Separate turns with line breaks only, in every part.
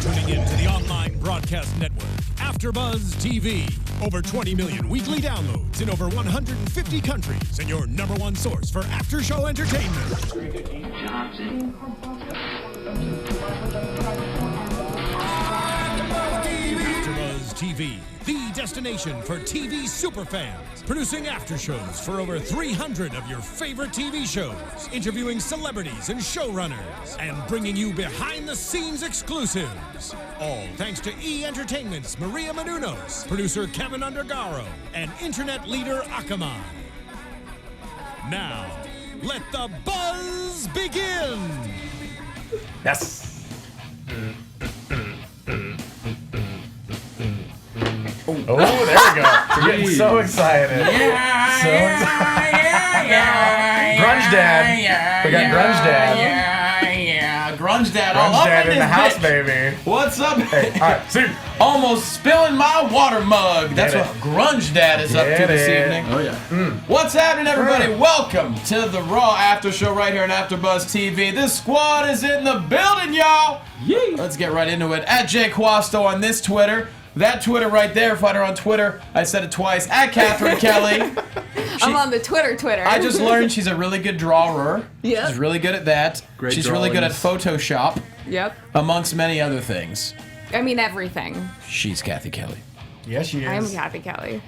tuning in to the online broadcast network, AFTERBUZZ TV. Over 20 million weekly downloads in over 150 countries, and your #1 source for after-show entertainment. AFTERBUZZ TV, the destination for TV superfans. Producing after-shows for over 300 of your favorite TV shows. Interviewing celebrities and showrunners. And bringing you behind-the-scenes exclusives. All thanks to E! Entertainment's Maria Menounos, producer Kevin Undergaro, and internet leader Akamai. Now, let the buzz begin!
Yes! Oh, there we go. We're getting so excited.
Yeah,
So
yeah.
Grunge Dad. We got Grunge Dad.
Yeah. Grunge Dad all
Grunge
up
Dad
in
in the
this
house,
bitch.
baby.
What's up?
Hey, all right, see.
Almost spilling my water mug. That's
Get
what
it.
Grunge Dad is up to
Get
this
it.
evening.
Oh, yeah.
What's happening, everybody? Welcome to the Raw After Show right here on AFTERBUZZ TV. This squad is in the building, y'all.
Yay.
Let's get right into it. At Jay Quasto on this Twitter. That Twitter right there, find her on Twitter. I said it twice. At Cathy Kelley.
I'm on the Twitter.
I just learned she's a really good drawer.
Yep.
She's really good at that.
Great
She's really good at
drawings.
Photoshop,
Yep.
amongst many other things.
I mean everything.
She's Cathy Kelley.
Yes, she is.
I am Cathy Kelley.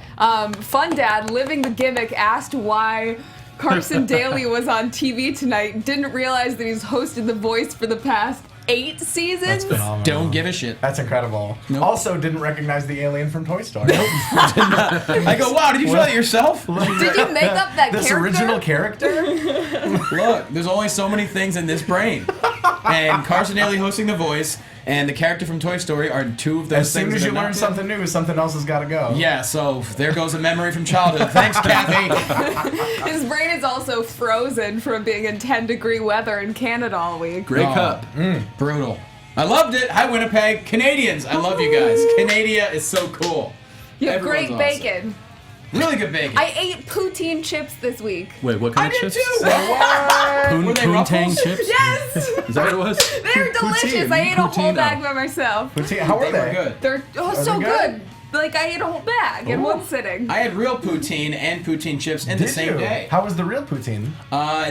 Fun Dad, living the gimmick, asked why Carson Daly was on TV tonight. Didn't realize that he's hosted The Voice for the past 8 seasons.
That's phenomenal.
Don't give a shit.
That's incredible.
Nope.
Also, didn't recognize the alien from Toy Story.
I go, wow, did you try that yourself?
Did you make up that
This
character?
original character?
Look, there's only so many things in this brain. And Carson Daly hosting The Voice and the character from Toy Story are two of those
As soon
things
as
that
you
are
learn
not-
something new, something else has got to go.
Yeah, so there goes a memory from childhood. Thanks, Cathy.
His brain is also frozen from being in 10-degree weather in Canada all week.
Great cup.
Brutal. I loved it. Hi, Winnipeg. Canadians, I love you guys. Canada is so cool.
You have
Everyone's
great
awesome.
bacon.
Really good bacon.
I ate poutine chips this week.
Wait, what kind
I
of
did
chips?
too.
Poon,
Were they
poontang
Ruffles?
chips?
Yes!
Is that what it was?
They're delicious. I ate a whole
Poutine.
bag by myself.
How
They
are
were
they?
good.
They're so
they
good.
good?
Like, I ate a whole bag in one sitting.
I had real poutine and poutine chips in the
Did
same
you?
day.
How was the real poutine?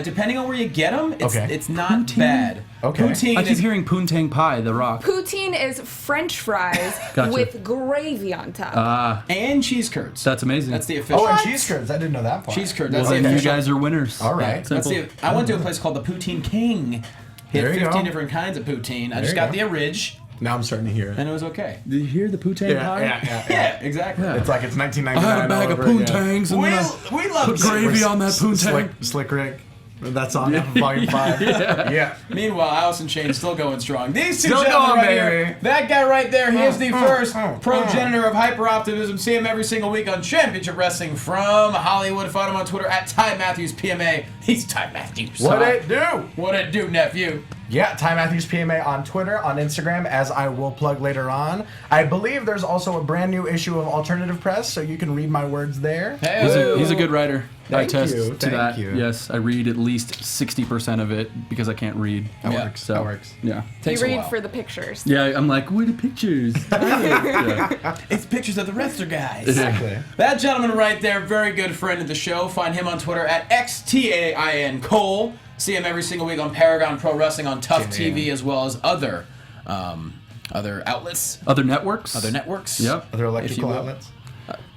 Depending on where you get them,
Okay.
it's not
Poutine?
bad.
Okay.
Poutine
I keep
is
hearing poontang pie, The Rock.
Poutine is French fries
Gotcha.
with gravy on top.
and cheese curds.
That's amazing.
That's the official.
Oh, and cheese curds. I didn't know that part.
cheese curd.
Well,
That's the
then you
official.
guys are winners.
All right.
That's
Simple.
I went to a place called the Poutine King. He had
There you
15
go.
different kinds of poutine. I
There
just
you
got
go.
the Orig,
Now I'm starting to hear it.
and it was okay.
Did you hear the poutang pie?
Yeah, exactly.
Yeah.
It's like it's
I
1999
had a bag
all
of
over again.
poontangs and
We,
then I
we love
put gravy on that
Slick,
poontang.
Slick Rick. That song, Volume 5. Yeah.
Meanwhile, Alice in Chains still going strong. These two
Still
gentlemen
going,
right
baby.
here. That guy right there, he is the first progenitor of hyper-optimism. See him every single week on Championship Wrestling from Hollywood. Find him on Twitter at Ty Matthews PMA. He's Ty Matthews.
What it do?
What it do, nephew?
Yeah, Ty Matthews PMA on Twitter, on Instagram, as I will plug later on. I believe there's also a brand new issue of Alternative Press, so you can read my words there.
Hey,
He's a good writer. I
Thank
test
you,
to
thank
that.
you.
Yes, I read at least 60% of it because I can't read.
That
Yeah,
works.
So,
That works.
Yeah.
Takes
You
a
read
while.
for the pictures.
Yeah, I'm like, where are the pictures? Yeah.
It's pictures of the wrestler guys.
Exactly.
That gentleman right there, very good friend of the show. Find him on Twitter at XTAIN Cole. See him every single week on Paragon Pro Wrestling, on Tough TV, as well as other outlets,
Other networks?
other networks.
Yep.
Other
If you
electrical
will.
outlets.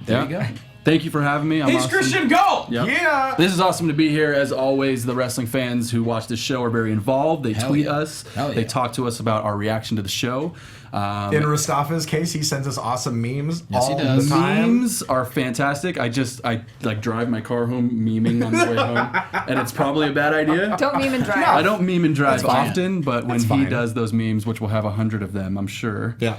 There you go.
Thank you for having me. I'm
He's
awesome.
Christian Gold.
Yep.
Yeah.
This is awesome to be here. As always, the wrestling fans who watch this show are very involved. They
Hell
tweet
yeah.
us.
Hell
They
yeah.
talk to us about our reaction to the show.
In Mustafa's case, he sends us awesome memes
Yes, he
all
does.
the time.
Memes are fantastic. I like drive my car home memeing on the way home, and it's probably a bad idea.
Don't meme and drive.
I don't meme and drive
That's fine.
often, but when
That's
he
fine.
does those memes, which will have 100 of them, I'm sure.
Yeah,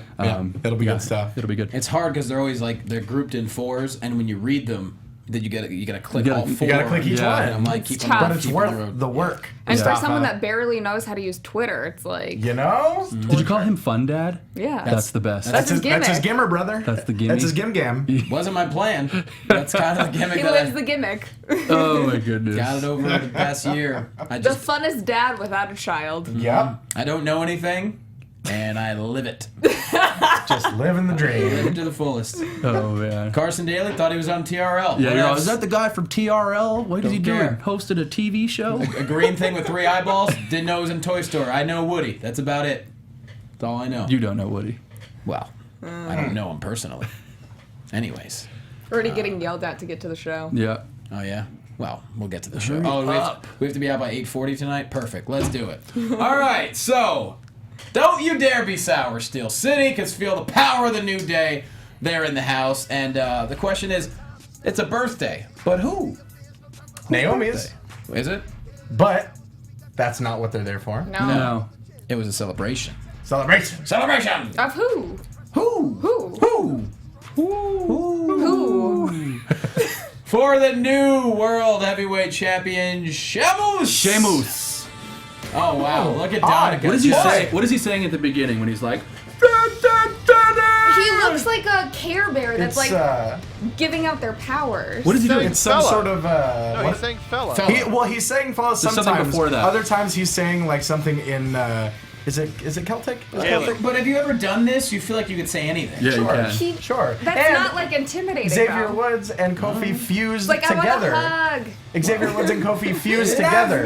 it'll be good stuff.
It'll be good.
It's hard because they're always like they're grouped in fours, and when you read them, then you gotta click
You gotta-
all
you
four.
gotta click each
Yeah.
one.
And I'm like,
It's
keep
tough.
on
But it's
keep on
worth
road.
the work.
And for
Mustafa.
someone that barely knows how to use Twitter, it's like,
You know?
Did you call him Fun Dad?
yeah.
That's the best.
That's his
That's his
gimmick.
gimmer, brother.
That's the gimme.
That's his gim.
Wasn't my plan. That's kind of the gimmick
He
that
lives
I
the gimmick.
Oh my goodness.
got it over the past year.
The funnest dad without a child.
Yep.
I don't know anything, and I live it.
Just living the dream.
Live it to the fullest.
Oh man.
Carson Daly thought he was on TRL.
Yeah,
Whatevs.
is that the guy from TRL? What is he
Don't care.
doing? Hosted a TV show?
A green thing with 3 eyeballs? Didn't know it was in Toy Story. I know Woody. That's about it. That's all I know.
You don't know Woody.
Well, I don't know him personally. Anyways.
Already getting yelled at to get to the show.
Yeah.
Oh, yeah? Well, we'll get to the show.
Hurry
Oh,
up.
we have to be out by 8:40 tonight? Perfect. Let's do it. All right, so don't you dare be sour, Steel City, because feel the power of the new day there in the house. And the question is, it's a birthday, but who?
Naomi's.
Is it?
But that's not what they're there for.
No.
It was a celebration.
Celebration.
Celebration!
Of who?
Who?
Who? Who?
For the new World Heavyweight Champion,
Sheamus.
Oh, wow. Look at
odd.
Donica.
What does he
Just-
say? What is he saying at the beginning when he's like,
He looks like a Care Bear that's
It's
like giving out their powers.
what is he doing?
it's some
Fella.
sort of
No,
what-
he's saying fella.
Fella.
he's saying fellas
There's
sometimes.
something before that.
Other times he's saying like something in is it Celtic? Is it Celtic?
But have you ever done this? You feel like you could say anything.
Yeah,
Sure.
you can.
He-
Sure.
That's
And
not like intimidating.
Xavier
though.
Woods and Kofi fused
Like
together.
I want a hug.
Xavier Woods and Kofi fused together to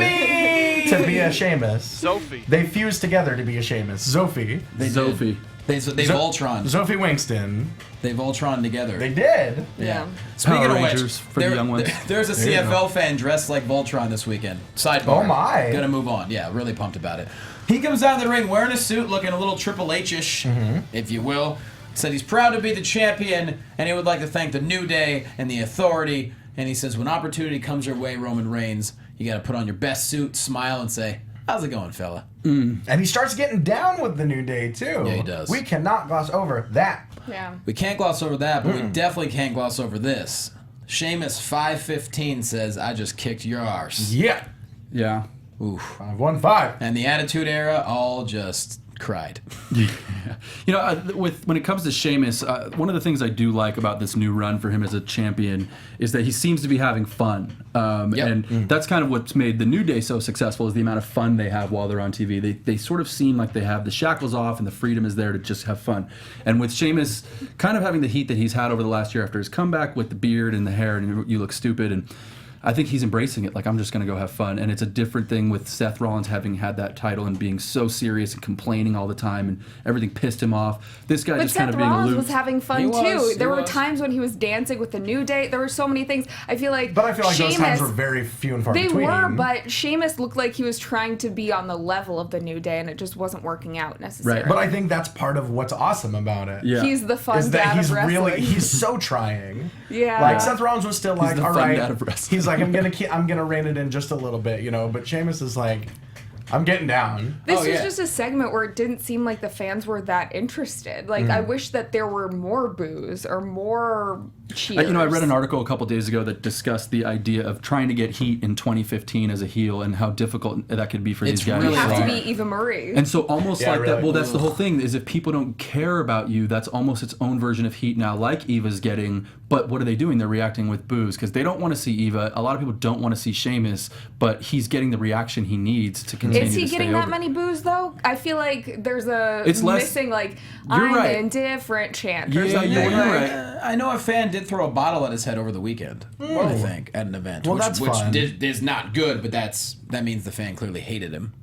be a Sheamus.
Sophie.
They fused together to be a Sheamus. Zophie.
Sophie.
They Voltron.
Zophie Wingston.
They Voltron together.
They did.
Yeah.
Speaking
Power
of which,
Rangers for the young ones.
There's a
you
CFL fan dressed like Voltron this weekend. Sidebar.
Oh, my.
Gonna move on. Yeah, really pumped about it. He comes out of the ring wearing a suit, looking a little Triple H-ish, if you will. Said he's proud to be the champion, and he would like to thank the New Day and the Authority. And he says, when opportunity comes your way, Roman Reigns, you got to put on your best suit, smile, and say, "How's it going, fella?"
And he starts getting down with the New Day, too.
Yeah, he does.
We cannot gloss over that.
Yeah.
We can't gloss over that, but we definitely can't gloss over this. Sheamus 515 says, "I just kicked your arse."
Yeah.
Yeah.
Oof.
5-1-5.
And the Attitude Era all just cried.
You know, when it comes to Sheamus, one of the things I do like about this new run for him as a champion is that he seems to be having fun. And that's kind of what's made the New Day so successful is the amount of fun they have while they're on TV. They sort of seem like they have the shackles off and the freedom is there to just have fun. And with Sheamus kind of having the heat that he's had over the last year after his comeback with the beard and the hair and you look stupid, and I think he's embracing it. Like, I'm just going to go have fun. And it's a different thing with Seth Rollins having had that title and being so serious and complaining all the time and everything pissed him off. This guy
But
just kind
Seth
of being
Rollins
aloof.
was having fun
He
too.
was,
There
he
were
was.
times when he was dancing with the New Day. There were so many things. I feel like
But I feel like those times
Sheamus-
were very few and far
They
between.
were, but Sheamus looked like he was trying to be on the level of the New Day, and it just wasn't working out necessarily.
But I think that's part of what's awesome about it.
Yeah.
He's the fun
Is that
dad
he's
of wrestling.
really he's so trying.
Yeah.
Like Seth Rollins was still like,
the
all
fun
right.
dad of wrestling.
He's like, I'm gonna rein it in just a little bit, you know. But Sheamus is like, I'm getting down.
This
Oh,
was
yeah.
just a segment where it didn't seem like the fans were that interested. Like, I wish that there were more boos or more cheers.
You know, I read an article a couple days ago that discussed the idea of trying to get heat in 2015 as a heel and how difficult that could be for
It's
these guys.
You
really
have to
hard.
be Eva Marie.
And so almost
Yeah,
like that,
really.
well, that's the whole thing, is if people don't care about you, that's almost its own version of heat now, like Eva's getting. But what are they doing? They're reacting with boos because they don't want to see Eva. A lot of people don't want to see Sheamus, but he's getting the reaction he needs to continue
Is he
to stay
getting that
over.
many boos though? I feel like there's a
It's less-
missing like
You're
I'm
right.
indifferent chant or
Yeah,
something.
you're
like-
right.
I know a fan did throw a bottle at his head over the weekend. I think at an event,
Well,
which,
that's
which
fun.
is not good, but that means the fan clearly hated him.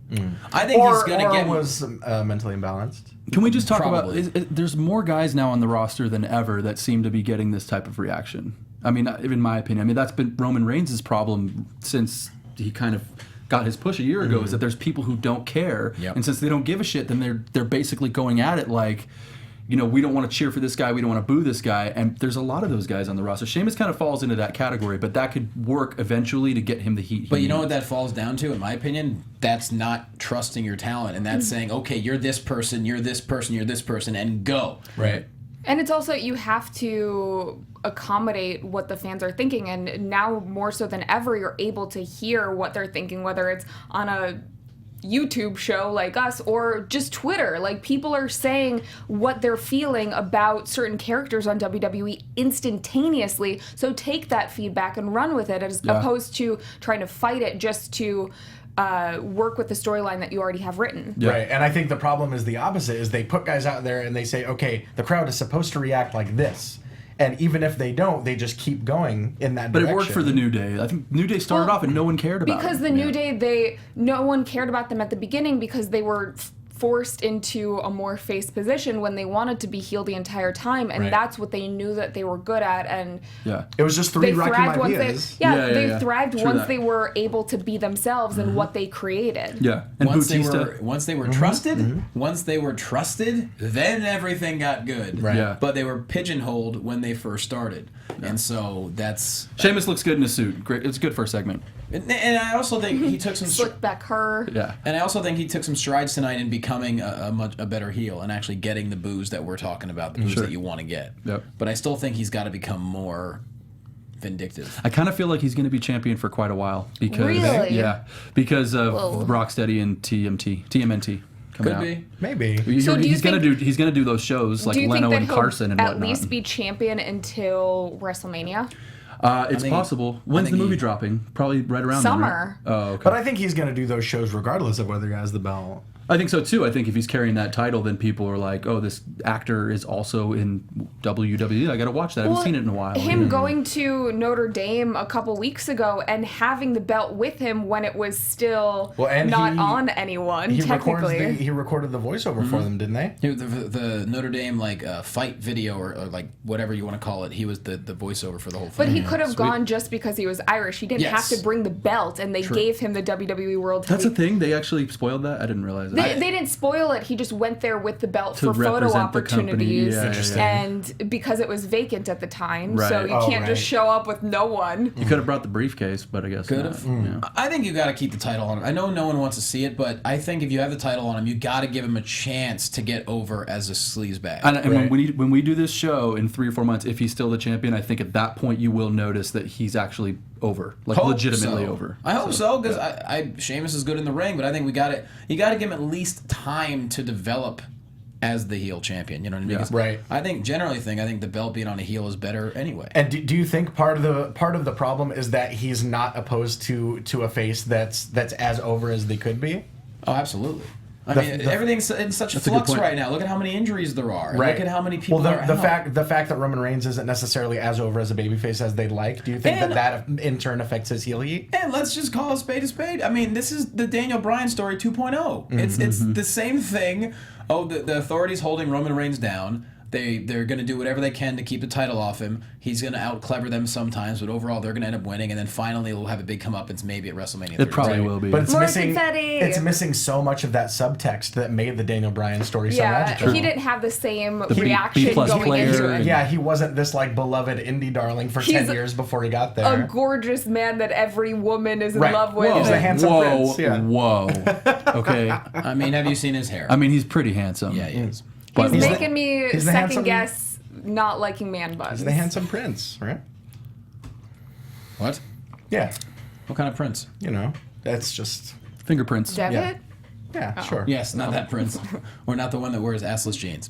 I think he's
Or
gonna get.
was mentally imbalanced.
Can we just talk
Probably.
about? There's more guys now on the roster than ever that seem to be getting this type of reaction. I mean, in my opinion, I mean that's been Roman Reigns' problem since he kind of got his push a year ago. Is that there's people who don't care,
Yep.
and since they don't give a shit, then they're basically going at it like, you know, we don't want to cheer for this guy, we don't want to boo this guy, and there's a lot of those guys on the roster. Sheamus kind of falls into that category, but that could work eventually to get him the heat.
But you know what that falls down to, in my opinion? That's not trusting your talent, and that's saying, okay, you're this person, you're this person, you're this person, and go.
Right.
And it's also, you have to accommodate what the fans are thinking. And now more so than ever, you're able to hear what they're thinking, whether it's on a YouTube show like us or just Twitter. Like, people are saying what they're feeling about certain characters on WWE instantaneously. So take that feedback and run with it as
Yeah.
opposed to trying to fight it just to work with the storyline that you already have written.
Yeah.
Right, and I think the problem is the opposite, is they put guys out there and they say, okay, the crowd is supposed to react like this. And even if they don't, they just keep going in that direction.
But it worked for the New Day. I think New Day started off and no one cared about
because
it.
the New Day, no one cared about them at the beginning because they were forced into a more face position when they wanted to be heel the entire time, and that's what they knew that they were good at. And
it was just three Rocky
once
ideas.
they thrived once they were able to be themselves and what they created.
Yeah, and
once
Bautista,
they were trusted, once they were trusted, then everything got good.
Right.
Yeah.
But they were pigeonholed when they first started, and so that's.
Sheamus looks good in a suit. Great, it's good for a segment.
And I also think he took some.
Slick back her.
Yeah,
and I also think he took some strides tonight in becoming a better heel and actually getting the booze that we're talking about, the booze that you want to get.
Yep.
But I still think he's got to become more vindictive.
I kind of feel like he's going to be champion for quite a while because
Really?
because of Rocksteady and TMNT coming
Could
out.
be.
Maybe.
So do you
he's gonna do those shows like
Do you
Leno
think that
and
he'll
Carson and
at
whatnot.
least be champion until WrestleMania?
It's possible. When's the movie dropping? Probably right around
Summer.
Then, right? Oh, okay.
But I think he's going to do those shows regardless of whether he has the belt.
I think so too. I think if he's carrying that title, then people are like, "Oh, this actor is also in WWE. I got to watch that. I haven't seen it in a while."
Him going to Notre Dame a couple weeks ago and having the belt with him when it was still not on anyone.
He
technically,
recorded the voiceover for them, didn't they?
The Notre Dame fight video or like whatever you want to call it. He was the voiceover for the whole thing.
but he could have gone just because he was Irish. He didn't have to bring the belt, and they gave him the WWE World.
That's a thing. They actually spoiled that. I didn't realize that.
They didn't spoil it. He just went there with the belt for photo
represent the company.
opportunities,
Yeah.
and because it was vacant at the time,
Right.
so you can't just show up with no one.
You could have brought the briefcase, but I guess
Could
not.
have.
Yeah.
I think you got to keep the title on him. I know no one wants to see it, but I think if you have the title on him, you got to give him a chance to get over as a sleazebag.
And when we do this show in 3 or 4 months, if he's still the champion, I think at that point you will notice that he's actually over, like legitimately over.
I hope so, because Sheamus is good in the ring, but I think you got to give him at least time to develop as the heel champion. You know what I mean?
Yeah. Right.
I think the belt being on a heel is better anyway.
And do you think part of the problem is that he's not opposed to a face that's as over as they could be?
Oh, absolutely. I mean, everything's in such flux right now. Look at how many injuries there are.
Right.
Look at how many people
the
out.
the fact that Roman Reigns isn't necessarily as over as a babyface as they'd like. Do you think that in turn affects his heel heat?
And let's just call a spade a spade. I mean, this is the Daniel Bryan story 2.0. It's the same thing. Oh, the authorities holding Roman Reigns down. They're going to do whatever they can to keep the title off him. He's going to out-clever them sometimes, but overall they're going to end up winning, and then finally we'll have a big comeuppance maybe at WrestleMania.
It probably will be.
But it's
More
missing.
confetti.
It's missing so much of that subtext that made the Daniel Bryan story so magical.
He didn't have the same
B-
reaction
B+
going
player
into it.
and-
Yeah, he wasn't this beloved indie darling for 10 years before he got there.
A gorgeous man that every woman is in
Right.
love with.
He's a handsome prince. Yeah.
Whoa. Okay.
I mean, have you seen his hair?
I mean, he's pretty handsome.
Yeah, he is.
But
He's making me
he's the
second
handsome-
guess not liking man buns.
He's the handsome prince, right?
What?
Yeah.
What kind of prince?
You know, that's just.
fingerprints.
David?
Yeah, sure.
Yes, not that prince. Or not the one that wears assless jeans.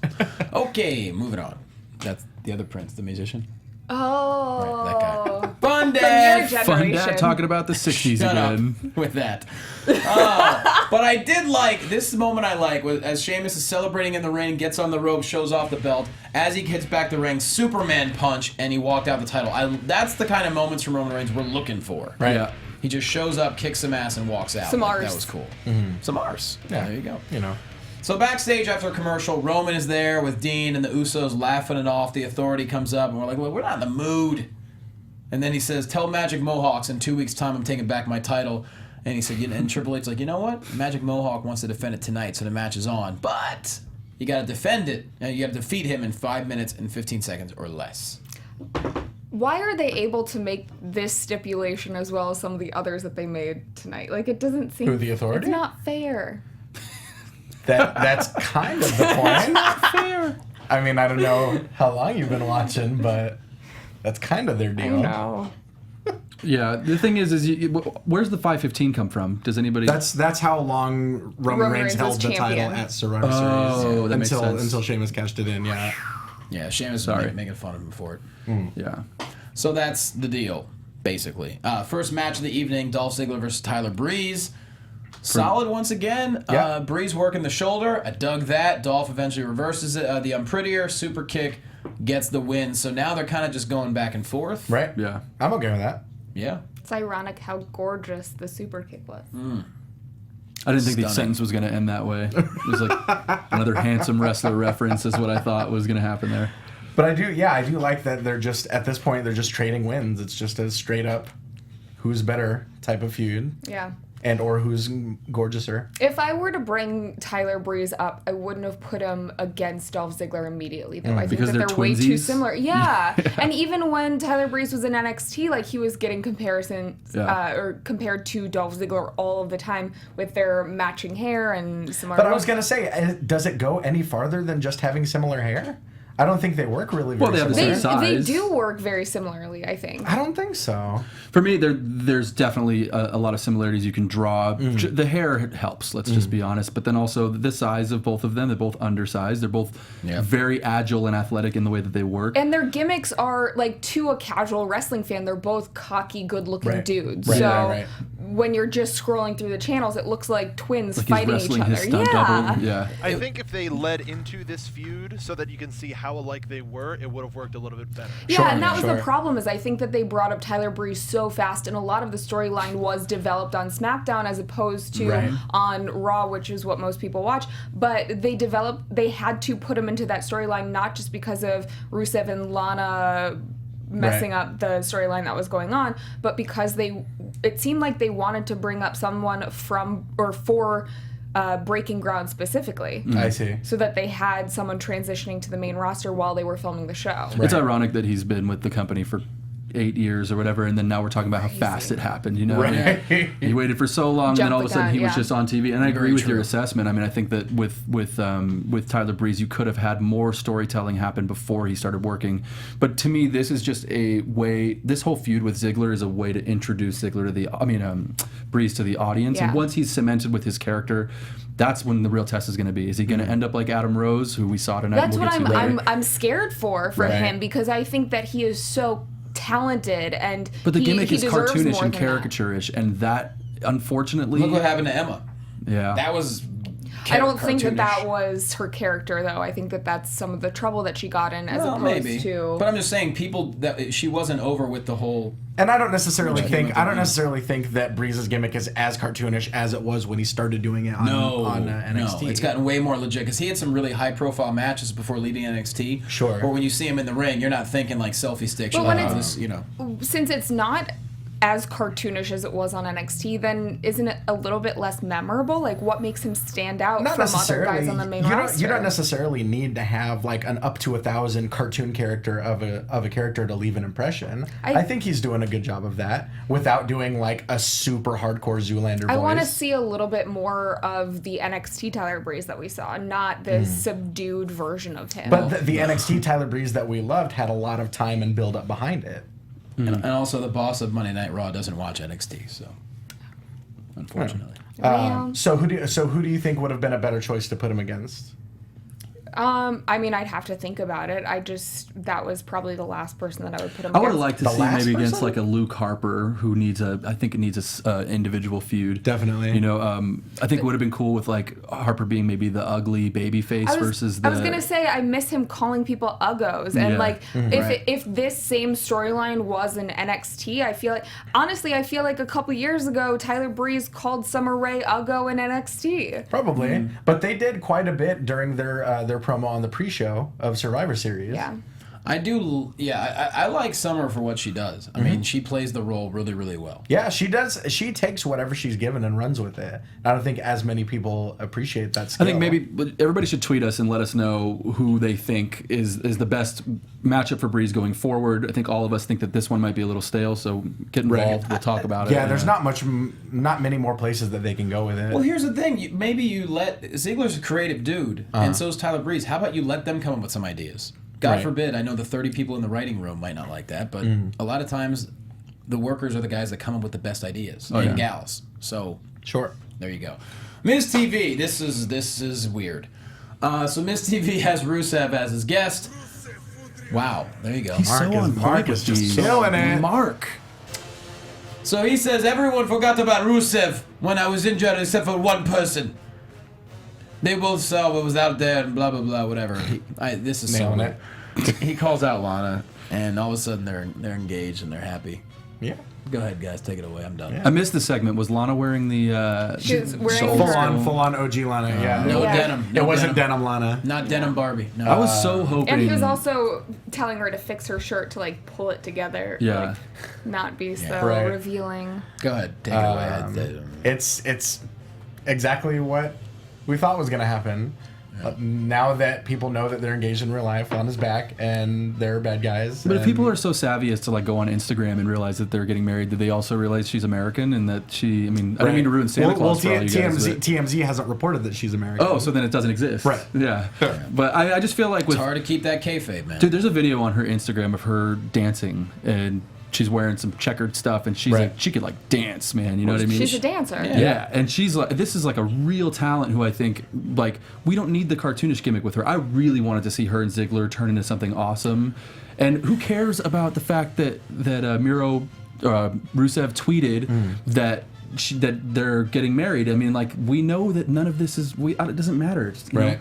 Okay, moving on. That's the other prince, the musician.
Oh.
Right, that guy. Fun
From your
Dad!
generation.
Fun Dad talking about the 60s
Shut
again.
up with that. But I did like, this moment I like, as Sheamus is celebrating in the ring, gets on the rope, shows off the belt. As he hits back the ring, Superman punch, and he walked out the title. That's the kind of moments from Roman Reigns we're looking for.
Right. Yeah.
He just shows up, kicks some ass, and walks out.
Some
That
arse.
was cool. Some arse.
Yeah.
There you go.
You know.
So backstage after a commercial, Roman is there with Dean and the Usos laughing it off. The Authority comes up, and we're like, well, we're not in the mood. And then he says, tell Magic Mohawks in 2 weeks' time I'm taking back my title. And he said, and Triple H's like, you know what? Magic Mohawk wants to defend it tonight, so the match is on. But you got to defend it, and you got to defeat him in 5 minutes and 15 seconds or less.
Why are they able to make this stipulation as well as some of the others that they made tonight? Like, it doesn't seem...
Who, the Authority?
It's not fair.
That's kind of the point. It's not fair. I mean, I don't know how long you've been watching, but that's kind of their deal.
No.
Yeah, the thing is where's the 515 come from? Does anybody...
That's how long Roman Reigns held
was
the title
champion.
at Survivor
Oh,
Series.
that makes sense.
Until Sheamus cashed it in, yeah.
Yeah, Sheamus was making fun of him for it.
Yeah.
So that's the deal, basically. First match of the evening, Dolph Ziggler versus Tyler Breeze. Solid once again.
Yeah.
Breeze working the shoulder. I dug that. Dolph eventually reverses it. The Unprettier super kick gets the win. So now they're kind of just going back and forth.
Right?
Yeah.
I'm okay with that.
Yeah.
It's ironic how gorgeous the super kick was.
I didn't think the sentence was going to end that way. It was like another handsome wrestler reference is what I thought was going to happen there.
But I do like that they're just, at this point, they're just trading wins. It's just a straight up who's better type of feud.
Yeah.
And or who's gorgeouser.
If I were to bring Tyler Breeze up, I wouldn't have put him against Dolph Ziggler immediately, though. I think
Because
that
they're
way too
twinsies?
similar. Yeah. And even when Tyler Breeze was in NXT, like he was getting comparisons or compared to Dolph Ziggler all of the time with their matching hair and similar.
But I was gonna say, does it go any farther than just having similar hair? I don't think they work really very
Well, they have the
similar.
same size.
They do work very similarly, I think.
I don't think so.
For me, there's definitely a lot of similarities you can draw. The hair helps, let's just be honest. But then also the size of both of them. They're both undersized. They're both very agile and athletic in the way that they work.
And their gimmicks are, like, to a casual wrestling fan, they're both cocky, good-looking dudes.
Right,
so
right.
when you're just scrolling through the channels, it looks like twins
Like he's
fighting each
wrestling
other.
his stunt double. Yeah.
I think if they led into this feud so that you can see how alike they were, it would have worked a little bit better.
Yeah,
Sure,
and that was
sure.
the problem, is I think that they brought up Tyler Breeze so fast, and a lot of the storyline was developed on SmackDown as opposed to on Raw, which is what most people watch. But they had to put him into that storyline, not just because of Rusev and Lana messing up the storyline that was going on, but because it seemed like they wanted to bring up someone from or for Breaking Ground specifically.
I see.
So that they had someone transitioning to the main roster while they were filming the show.
It's ironic that he's been with the company for 8 years or whatever, and then now we're talking about how fast it happened, you know?
Right.
He waited for so long, and then all of a sudden he was just on TV. And I agree with your assessment. I mean, I think that with Tyler Breeze, you could have had more storytelling happen before he started working. But to me, this is just a way. This whole feud with Ziggler is a way to introduce Ziggler to Breeze to the audience.
Yeah.
And once he's cemented with his character, that's when the real test is going to be. Is he going to end up like Adam Rose, who we saw tonight?
That's what I'm scared for
Right.
him, because I think that he is so talented, and
But the gimmick
he
is
deserves
cartoonish
more
and
than that.
caricaturish, and that, unfortunately...
Look what happened to Emma.
Yeah.
That was
I don't think
cartoonish.
that was her character, though. I think that that's some of the trouble that she got in, as opposed to...
But I'm just saying, people that she wasn't over with the whole...
And I don't necessarily think that Breeze's gimmick is as cartoonish as it was when he started doing it on NXT.
No, it's gotten way more legit, because he had some really high-profile matches before leaving NXT.
Sure.
Or when you see him in the ring, you're not thinking like selfie sticks.
But
You're
when
like,
it's-
this, you know.
Since it's not as cartoonish as it was on NXT, then isn't it a little bit less memorable? Like, what makes him stand out
Not
from other
necessarily.
guys on the main
You
roster?
don't necessarily need to have like an up to 1,000 cartoon character of a character to leave an impression. I think he's doing a good job of that without doing like a super hardcore Zoolander voice.
I want to see a little bit more of the NXT Tyler Breeze that we saw, not the subdued version of him.
But the NXT Tyler Breeze that we loved had a lot of time and build up behind it.
And also, the boss of Monday Night Raw doesn't watch NXT, so unfortunately.
So who do you think would have been a better choice to put him against?
I mean, I'd have to think about it. That was probably the last person that I would put him
I would
against.
have liked to
The
see
last
maybe against
person?
like a Luke Harper, who needs I think it needs a individual feud.
Definitely.
You know, I think it would have been cool with like Harper being maybe the ugly baby face versus the...
I was gonna say, I miss him calling people uggos, and
Yeah.
like
Right.
if this same storyline was in NXT, I feel like a couple years ago Tyler Breeze called Summer Rae uggo in NXT.
Probably, but they did quite a bit during their promo on the pre-show of Survivor Series.
Yeah.
I do, I like Summer for what she does. I mean, she plays the role really, really well.
Yeah, she does. She takes whatever she's given and runs with it. I don't think as many people appreciate that skill.
I think maybe everybody should tweet us and let us know who they think is the best matchup for Breeze going forward. I think all of us think that this one might be a little stale, so get involved. We'll talk about it.
Yeah, there's not many more places that they can go with it.
Well, here's the thing. Maybe you let... Ziggler's a creative dude, and so is Tyler Breeze. How about you let them come up with some ideas? God forbid, I know the 30 people in the writing room might not like that, but a lot of times the workers are the guys that come up with the best ideas, and gals. So
Sure.
there you go. Miz TV, this is weird. So Miz TV has Rusev as his guest. Wow, there you go.
He's so on point
Mark is
with
just
these.
killing it.
Mark.
So he says, everyone forgot about Rusev when I was injured except for one person. They both saw what was out there and blah, blah, blah, whatever. This is so weird. He calls out Lana, and all of a sudden they're engaged and they're happy.
Yeah.
Go ahead, guys. Take it away. I'm done.
Yeah.
I missed the segment. Was Lana wearing the...
She's wearing
full on OG Lana, yeah.
No denim.
It wasn't denim Lana.
Not denim Barbie. No.
I was so hoping...
And he was also telling her to fix her shirt to, like, pull it together.
Yeah.
Like, not be so
Right.
revealing.
Go ahead. Take it away.
It's exactly what we thought was going to happen. Now that people know that they're engaged in real life, Lana's back, and they're bad guys.
But if people are so savvy as to like go on Instagram and realize that they're getting married, did they also realize she's American and that she? I mean, I don't mean to ruin Santa Claus for all you guys.
TMZ hasn't reported that she's American.
Oh, so then it doesn't exist.
Right.
Yeah. But I just feel like
It's hard to keep that kayfabe, man.
Dude, there's a video on her Instagram of her dancing and she's wearing some checkered stuff and she's like, she could like dance, man. You know what I mean?
She's a dancer.
Yeah, and she's like, this is like a real talent who I think, like, we don't need the cartoonish gimmick with her. I really wanted to see her and Ziggler turn into something awesome. And who cares about the fact that Rusev tweeted that they're getting married? I mean, like, we know that none of this is, it doesn't matter. You know?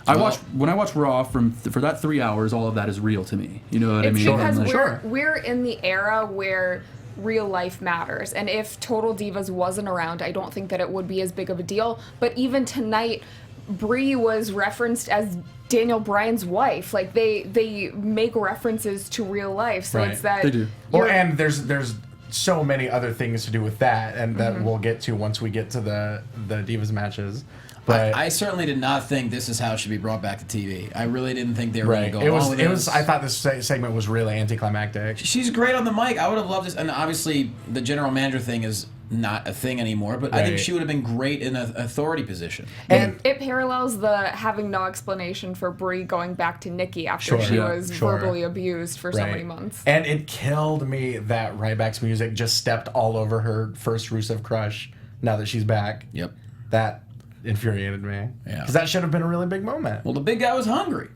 When I watch Raw for that 3 hours, all of that is real to me. You know what I mean?
Because we're in the era where real life matters, and if Total Divas wasn't around, I don't think that it would be as big of a deal. But even tonight, Brie was referenced as Daniel Bryan's wife. Like they make references to real life, so it's that
they do.
Well, and there's so many other things to do with that, and that we'll get to once we get to the Divas matches. But
I certainly did not think this is how it should be brought back to TV. I really didn't think they were going to go along with this.
I thought this segment was really anticlimactic.
She's great on the mic. I would have loved this. And obviously, the general manager thing is not a thing anymore, but I think she would have been great in an authority position.
And it parallels the having no explanation for Brie going back to Nikki after she was verbally abused for so many months.
And it killed me that Ryback's music just stepped all over her first Rusev crush now that she's back.
Yep.
That infuriated me.
Yeah.
Because that should have been a really big moment.
Well, the big guy was hungry.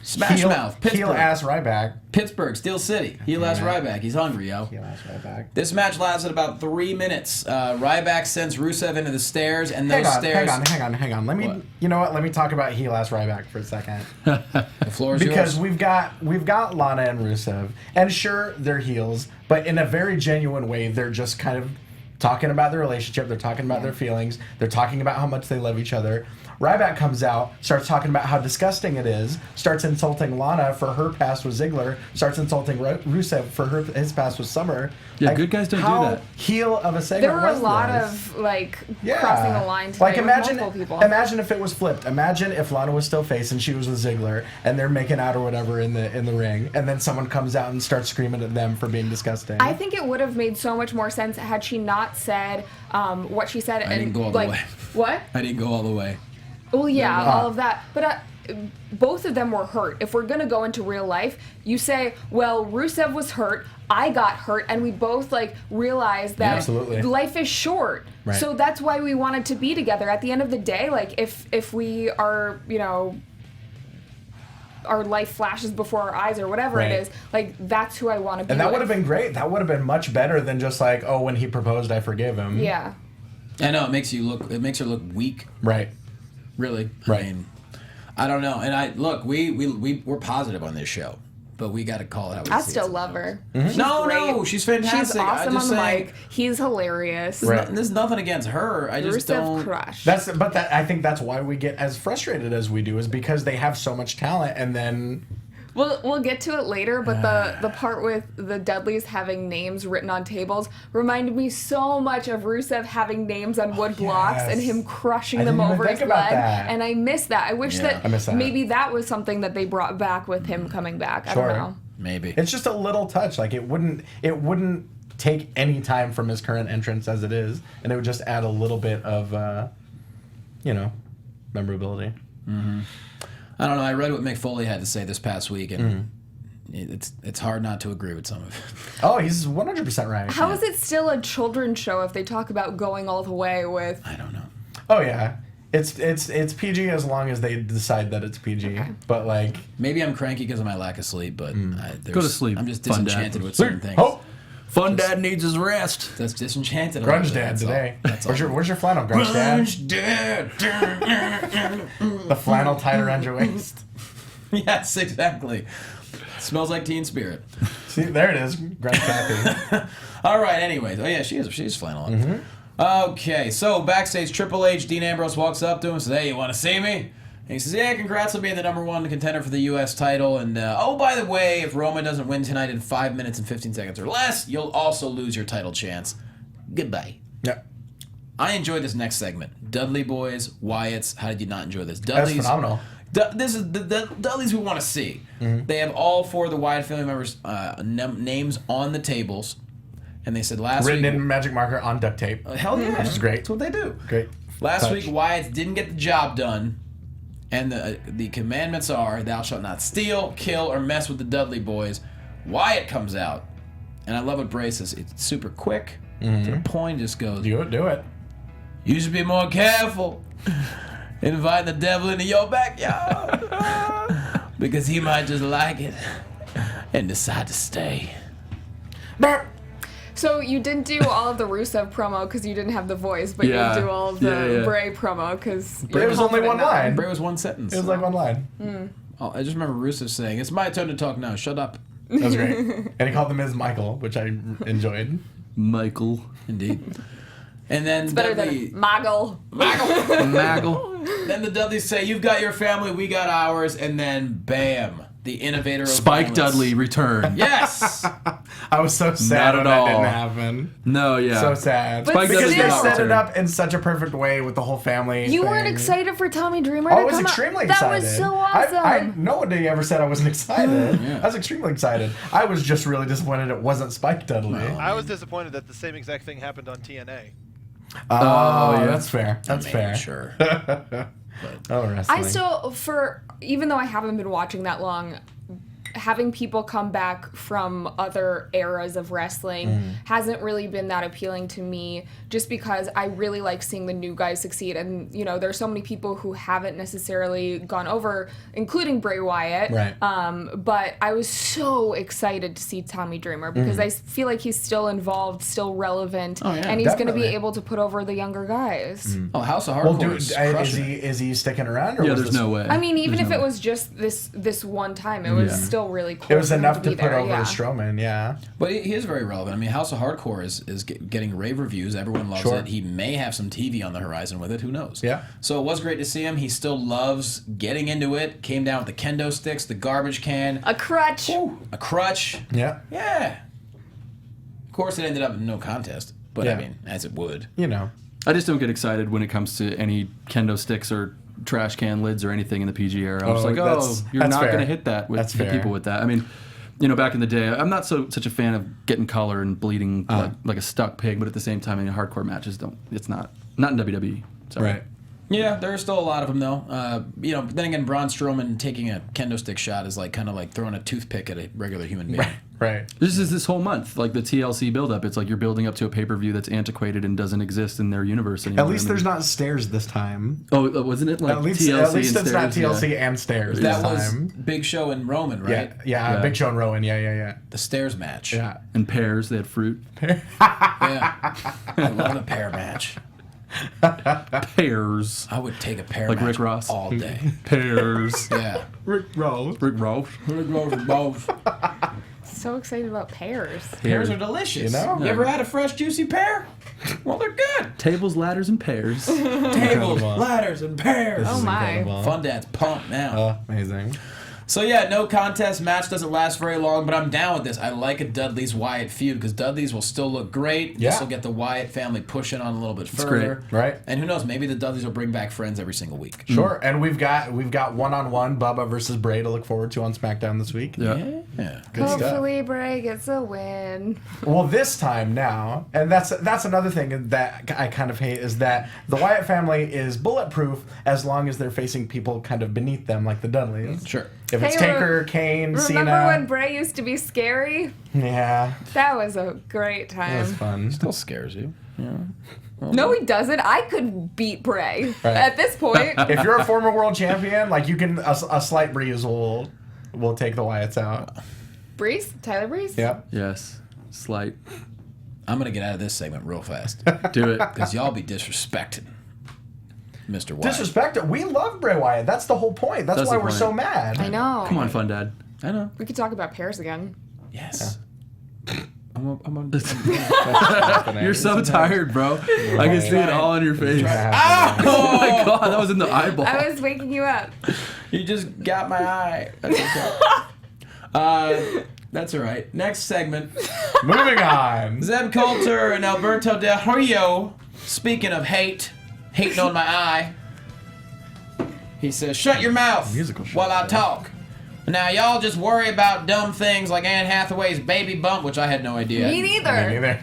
Smash Mouth, Pittsburgh.
Heel ass Ryback.
Pittsburgh, Steel City. Heel ass Ryback. He's hungry, yo.
Heel ass Ryback.
This match lasted about 3 minutes. Ryback sends Rusev into the stairs, and those stairs.
Hang on. You know what? Let me talk about heel ass Ryback for a second.
The floor is
because
yours.
we've got Lana and Rusev, and sure they're heels, but in a very genuine way, they're just kind of talking about their relationship. They're talking about their feelings. They're talking about how much they love each other. Ryback comes out, starts talking about how disgusting it is, starts insulting Lana for her past with Ziggler, starts insulting Rusev for his past with Summer.
Yeah, good guys don't do that.
Heel of a segment
There were
was
a lot
this?
of crossing the line today
like imagine,
with multiple people.
Imagine if it was flipped. Imagine if Lana was still face and she was with Ziggler and they're making out or whatever in the ring, and then someone comes out and starts screaming at them for being disgusting.
I think it would have made so much more sense had she not said what she said.
I didn't go all the way.
What?
I didn't go all the way.
Well, yeah, all of that. But both of them were hurt. If we're going to go into real life, you say, well, Rusev was hurt, I got hurt, and we both realized that life is short. Right. So that's why we wanted to be together. At the end of the day, if we are, our life flashes before our eyes or whatever it is, that's who I want to be
And that
with.
would have been great. That would have been much better than just when he proposed, I forgive him.
Yeah.
I know, it makes her look weak.
Right.
Really.
Right.
I mean, I don't know. And we're positive on this show, but we got to call it how we see it.
I still love her.
Mm-hmm.
No, she's fantastic.
She's awesome on the mic. He's hilarious.
There's nothing against her. I just don't.
Crush.
I think that's why we get as frustrated as we do, is because they have so much talent, and then.
We'll get to it later, but the part with the Dudleys having names written on tables reminded me so much of Rusev having names on wood blocks and him crushing them over his leg. And I miss that. I wish that maybe that was something that they brought back with him coming back. I don't know.
Maybe.
It's just a little touch. It wouldn't take any time from his current entrance as it is, and it would just add a little bit of memorability.
Mm-hmm. I don't know. I read what Mick Foley had to say this past week, and it's hard not to agree with some of it.
Oh, he's 100% right.
How is it still a children's show if they talk about going all the way with?
I don't know.
Oh yeah, it's PG as long as they decide that it's PG. Okay. But
maybe I'm cranky because of my lack of sleep, but
go to sleep.
I'm just disenchanted with certain things.
Fun Dad needs his rest.
That's disenchanted.
Grunge Dad today. Where's your flannel, Grunge Dad? The flannel tied around your waist.
Yes, exactly. Smells like Teen Spirit.
See, there it is. Grunge Cathy.
All right, anyways. Oh, yeah, she's flannel on.
Mm-hmm.
Okay, so backstage, Triple H, Dean Ambrose walks up to him and says, hey, you want to see me? And he says, yeah, congrats on being the #1 contender for the U.S. title. And, oh, by the way, if Roman doesn't win tonight in 5 minutes and 15 seconds or less, you'll also lose your title chance. Goodbye.
Yep.
I enjoyed this next segment. Dudley Boys, Wyatts. How did you not enjoy this?
That's phenomenal.
This is the Dudleys we want to see. Mm-hmm. They have all 4 of the Wyatt family members' names on the tables. And they said last week...
Written in magic marker on duct tape.
Hell yeah.
Which is great.
That's what they do.
Great.
Last week, Wyatts didn't get the job done. And the commandments are, thou shalt not steal, kill, or mess with the Dudley Boys. Wyatt comes out. And I love what Bray says. It's super quick. To the point, just goes...
Do it.
You should be more careful inviting the devil into your backyard. Because he might just like it and decide to stay.
So you didn't do all of the Rusev promo because you didn't have the voice, but
Yeah.
you do all of the Bray promo because
Bray was only one line.
Bray was one sentence.
It was like one line.
Oh, I just remember Rusev saying, it's my turn to talk now, shut up.
That was great. And he called them Ms. Michael, which I enjoyed.
Michael.
Indeed. And then
it's better
Dudley,
than Maggle.
Maggle.
Then the Dudleys say, you've got your family, we got ours, and then bam, the innovator of
Spike
violence.
Dudley return.
Yes!
I was so sad
Not
when
at
that
all.
didn't happen.
No, yeah.
So sad.
But
Spike
Because
Dudley
they
did not
set it
return.
up in such a perfect way with the whole family.
You
thing.
weren't excited for Tommy Dreamer
Oh,
to
I was
come
extremely
out?
excited.
That was so awesome.
I nobody ever said I wasn't excited.
Yeah.
I was extremely excited. I was just really disappointed it wasn't Spike Dudley.
I was disappointed that the same exact thing happened on TNA.
Oh,
yeah.
that's fair. That's fair.
Sure.
Oh, wrestling.
I still, even though I haven't been watching that long, having people come back from other eras of wrestling hasn't really been that appealing to me, just because I really like seeing the new guys succeed. And, you know, there's so many people who haven't necessarily gone over, including Bray Wyatt.
Right.
But I was so excited to see Tommy Dreamer because I feel like he's still involved, still relevant,
Oh, yeah,
and he's going to be
definitely.
able to put over the younger guys.
Oh, House of
Well,
Hardcore is crushing it.
is he sticking around? Or
Yeah,
was
there's
this-
no way.
I mean, even
There's
if
no
it
way.
was just this one time, it was still really cool.
It was
for him
enough to
be
put
there,
over
yeah.
Strowman, yeah.
But he is very relevant. I mean, House of Hardcore is getting rave reviews. Everyone loves
Sure.
it. He may have some TV on the horizon with it. Who knows?
Yeah.
So it was great to see him. He still loves getting into it. Came down with the kendo sticks, the garbage can,
A crutch.
a crutch.
Yeah.
Yeah. Of course, it ended up in no contest. But I
Yeah.
mean, as it would.
You know.
I just don't get excited when it comes to any kendo sticks or trash can lids or anything in the PG era. I'm just
Oh,
like,
that's
you're not
fair.
going to hit that with
That's
the
fair.
people with that. I mean, you know, back in the day, I'm not such a fan of getting color and bleeding like a stuck pig, but at the same time, in hardcore matches, it's not in WWE. So.
Right.
Yeah, there are still a lot of them, though. You know, but then again, Braun Strowman taking a kendo stick shot is like kind of like throwing a toothpick at a regular human being.
Right.
This is this whole month, like the TLC buildup. It's like you're building up to a pay-per-view that's antiquated and doesn't exist in their universe anymore.
At least
I mean-
there's not stairs this time.
Oh, wasn't it like
At least
TLC
it's
and
not
stairs?
TLC
Yeah.
and stairs
That
this
was
time.
Big Show and Roman, right?
Yeah, Big Show and Rowan. Yeah.
The stairs match.
Yeah.
And pears, they had fruit.
Yeah. I love a pear match.
Pears.
I would take a pear
Like
match
Rick Ross?
all day.
Pears.
Yeah.
Rick Rose.
Rick Ross.
Rick Ross and both.
So excited about pears.
Pears are delicious.
You know?
You ever had a fresh, juicy pear? Well, they're good.
Tables, ladders, and pears.
Tables,
Incredible.
ladders, and pears.
Oh my.
Fun Dad's pumped now.
Amazing.
So yeah, no contest. Match doesn't last very long, but I'm down with this. I like a Dudley's Wyatt feud because Dudley's will still look great.
Yeah.
This will get the Wyatt family pushing on a little bit further.
great. Right.
And who knows? Maybe the Dudleys will bring back friends every single week.
Sure. And we've got one-on-one Bubba versus Bray to look forward to on SmackDown this week.
Yeah.
Yeah.
Good stuff.
Hopefully Bray gets a win.
Well, this time now, and that's another thing that I kind of hate, is that the Wyatt family is bulletproof as long as they're facing people kind of beneath them, like the Dudleys.
Sure.
If it's
Hey,
Taker, Kane,
Remember
Cena.
when Bray used to be scary?
Yeah,
That was a great
that was
time.
fun.
Still scares you.
No, he doesn't. I could beat Bray
Right.
at this point.
If you're a former world champion, like you can, a slight breeze will take the Wyatts out.
Breeze? Tyler Breeze?
Yep.
Yes. Slight.
I'm gonna get out of this segment real fast
Do it.
because y'all be disrespecting Mr. Wyatt.
Disrespect. We love Bray Wyatt. That's the whole point. That's
That's
why
the
we're
point.
so mad.
I know.
Come on, Fun Dad.
I know.
We could talk about Paris again.
Yes.
You're so tired, bro. I can see it all on your face.
Ah!
Oh my god, that was in the eyeball.
I was waking you up.
You just got my eye. That's okay. That's all right. Next segment.
Moving on.
Zeb Coulter and Alberto Del Rio. Speaking of hating on my eye. He says, "Shut your mouth
Musical shut,
while I
yeah.
talk. Now y'all just worry about dumb things like Anne Hathaway's baby bump," which I had no idea.
Me neither.
Me neither.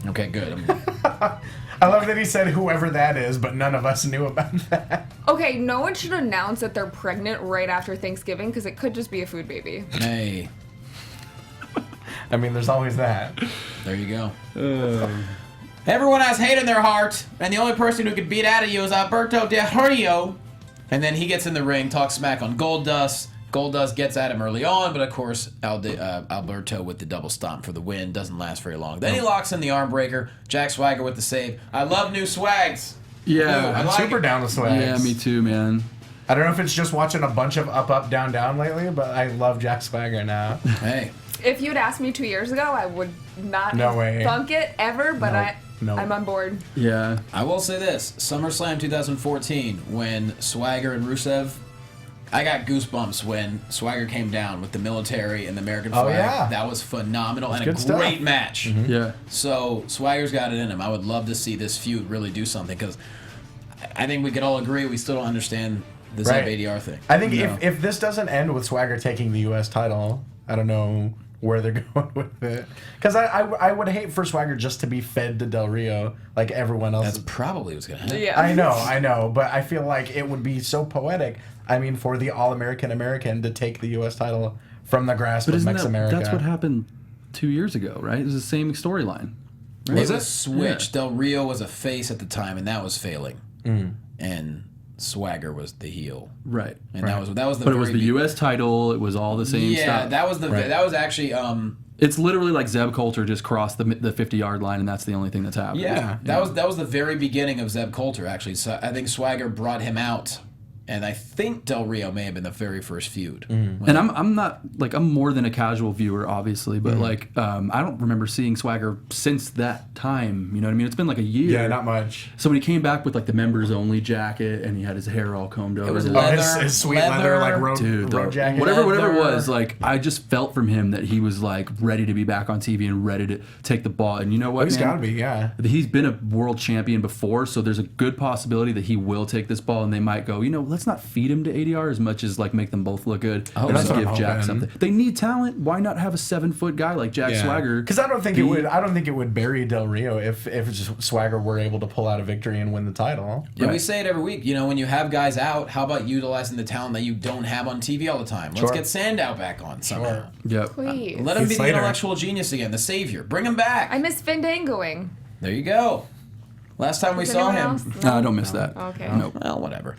Okay, good.
I love that he said whoever that is, but none of us knew about that.
Okay, no one should announce that they're pregnant right after Thanksgiving because it could just be a food baby.
Hey,
I mean, there's always that.
there you go. Everyone has hate in their heart, and the only person who can beat out of you is Alberto Del Rio. And then he gets in the ring, talks smack on Goldust. Goldust gets at him early on, but of course, Alberto with the double stomp for the win. Doesn't last very long. Then he locks in the arm breaker. Jack Swagger with the save. I love new swags.
Yeah,
I
I'm
like
super
it.
down with swags.
yeah, me too, man.
I don't know if it's just watching a bunch of up, up, down, down lately, but I love Jack Swagger now.
Hey,
If you'd asked me 2 years ago, I would not
No way.
thunk it ever, but
Nope.
I'm on board.
Yeah.
I will say this. SummerSlam 2014, when Swagger and Rusev, I got goosebumps when Swagger came down with the military and the American flag.
Oh, yeah.
That was phenomenal and a
good
great
stuff. Mm-hmm.
match.
Yeah.
So Swagger's got it in him. I would love to see this feud really do something because I think we could all agree we still don't understand the
Right.
ZADR thing.
I think
No.
if this doesn't end with Swagger taking the U.S. title, I don't know where they're going with it. Because I would hate for Swagger just to be fed to Del Rio like everyone else.
That's probably what's going to happen.
Yeah.
I know, but I feel like it would be so poetic. I mean, for the All-American American to take the U.S. title from the grasp
But
of
isn't
Mex
that,
America.
that's what happened 2 years ago, right? It was the same storyline. Right?
It was switched. Del Rio was a face at the time, and that was failing. And Swagger was the heel.
Right.
And that was the
But it was
very
the U.S. title. It was all the same
Yeah,
stuff.
that was the that was actually
It's literally like Zeb Coulter just crossed the 50-yard line, and that's the only thing that's happened.
that was the very beginning of Zeb Coulter actually. So I think Swagger brought him out, and I think Del Rio may have been the very first feud.
And I'm not like I'm more than a casual viewer, obviously, but like I don't remember seeing Swagger since that time. You know what I mean? It's been like a year.
Yeah, not much.
So when he came back with like the members only jacket and he had his hair all combed over,
was
and-
leather.
His sweet leather like road,
Dude,
road jacket.
whatever it
Leather.
was, like I just felt from him that he was like ready to be back on TV and ready to take the ball. And you know what?
He's
man?
got to be, yeah.
He's been a world champion before, so there's a good possibility that he will take this ball, and they might go, let's not feed him to ADR as much as like make them both look good.
hope
And
so.
just give
I'm
Jack
hoping.
something. They need talent. Why not have a 7-foot guy like Jack Swagger?
Because I don't think it would. I don't think it would bury Del Rio if just Swagger were able to pull out a victory and win the title.
Yeah, we say it every week. When you have guys out, how about utilizing the talent that you don't have on TV all the time? Let's
Sure.
get Sandow back on somehow.
Yep.
Please.
Let him
Heath
be the
Slater.
intellectual genius again, the savior. Bring him back.
I miss Fandangoing.
There you go. Last time we
Does
saw
anyone
him.
else?
No, I don't miss that.
Okay.
Nope.
Well, whatever.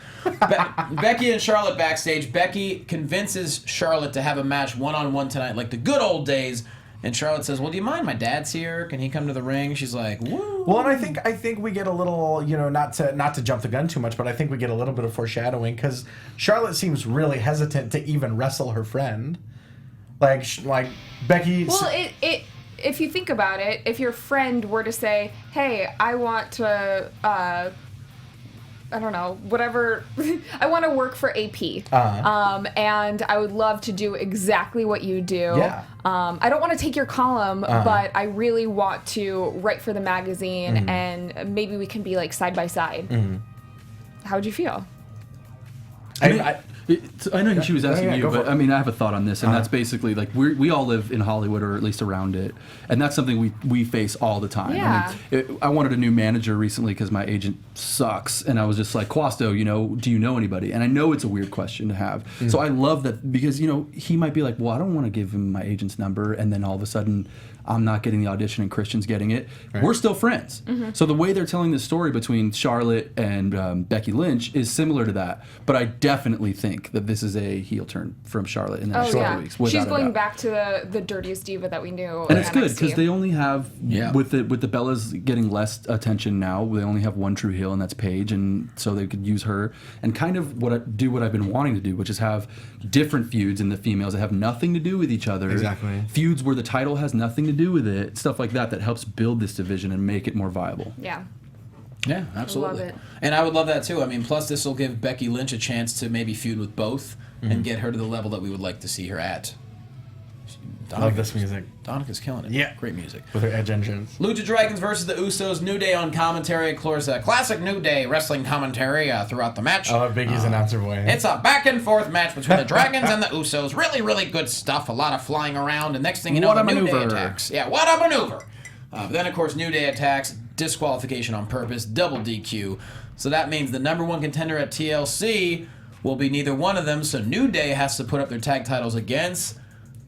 Becky and Charlotte backstage. Becky convinces Charlotte to have a match one-on-one tonight, like the good old days. And Charlotte says, "Well, do you mind? My dad's here. Can he come to the ring?" She's like, "Woo."
Well, and I think we get a little, not to jump the gun too much, but I think we get a little bit of foreshadowing because Charlotte seems really hesitant to even wrestle her friend. Like Becky.
Well, if you think about it, if your friend were to say, "Hey, I want to, I don't know, whatever, I want to work for AP, and I would love to do exactly what you do.
Yeah.
I don't want to take your column, but I really want to write for the magazine, and maybe we can be like side by side." How would you feel?
I know she was asking
yeah,
you,
go for
but
it.
I mean, I have a thought on this, and that's basically like we all live in Hollywood or at least around it, and that's something we face all the time.
Yeah.
I mean, I wanted a new manager recently because my agent sucks, and I was just like, Quasto, do you know anybody? And I know it's a weird question to have, so I love that because he might be like, well, I don't want to give him my agent's number, and then all of a sudden I'm not getting the audition and Christian's getting it. We're still friends. So the way they're telling the story between Charlotte and Becky Lynch is similar to that. But I definitely think that this is a heel turn from Charlotte in the next couple weeks.
She's going back to the dirtiest diva that we knew.
And it's good because they only have with the Bellas getting less attention now. They only have one true heel, and that's Paige, and so they could use her and kind of do what I've been wanting to do, which is have different feuds in the females that have nothing to do with each other.
Exactly.
Feuds where the title has nothing to do with it. Stuff like that helps build this division and make it more viable.
Yeah.
Yeah, absolutely.
Love it.
And I would love that too. I mean, plus this will give Becky Lynch a chance to maybe feud with both and get her to the level that we would like to see her at.
I love this music.
Donica's killing it.
Yeah.
Great music.
With her Edge entrance.
Lucha Dragons versus the Usos. New Day on commentary. Of course, classic New Day wrestling commentary throughout the match.
I love Biggie's announcer voice.
It's a back and forth match between the Dragons and the Usos. Really, really good stuff. A lot of flying around. And next thing you know,
What a
New Day
maneuver.
attacks. Yeah, what a maneuver. Then, of course, New Day attacks. Disqualification on purpose. Double DQ. So that means the number one contender at TLC will be neither one of them. So New Day has to put up their tag titles against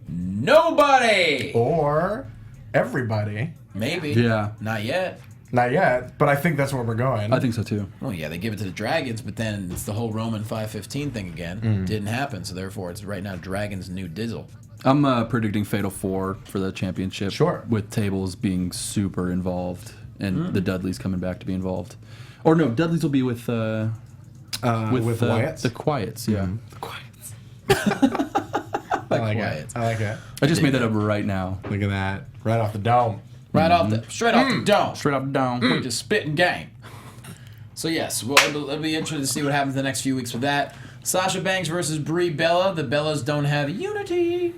nobody.
Or everybody.
Maybe.
Yeah.
Not yet.
Not yet, but I think that's where we're going.
I think so too.
Oh yeah, they give it to the Dragons, but then it's the whole Roman 5:15 thing again. Didn't happen, so therefore it's right now Dragons' new Dizzle.
I'm predicting Fatal 4 for the championship.
Sure.
With Tables being super involved and the Dudleys coming back to be involved. Or no, Dudleys will be with
Wyatts?
the Quiets, yeah.
The Quiets. I like
Quiet.
it. I like it.
I just made that up right now.
Look at that. Right off the dome.
Right off the straight off the dome.
Straight up and down.
We just spitting game. So yes, well, it'll be interesting to see what happens the next few weeks with that. Sasha Banks versus Brie Bella. The Bellas don't have unity.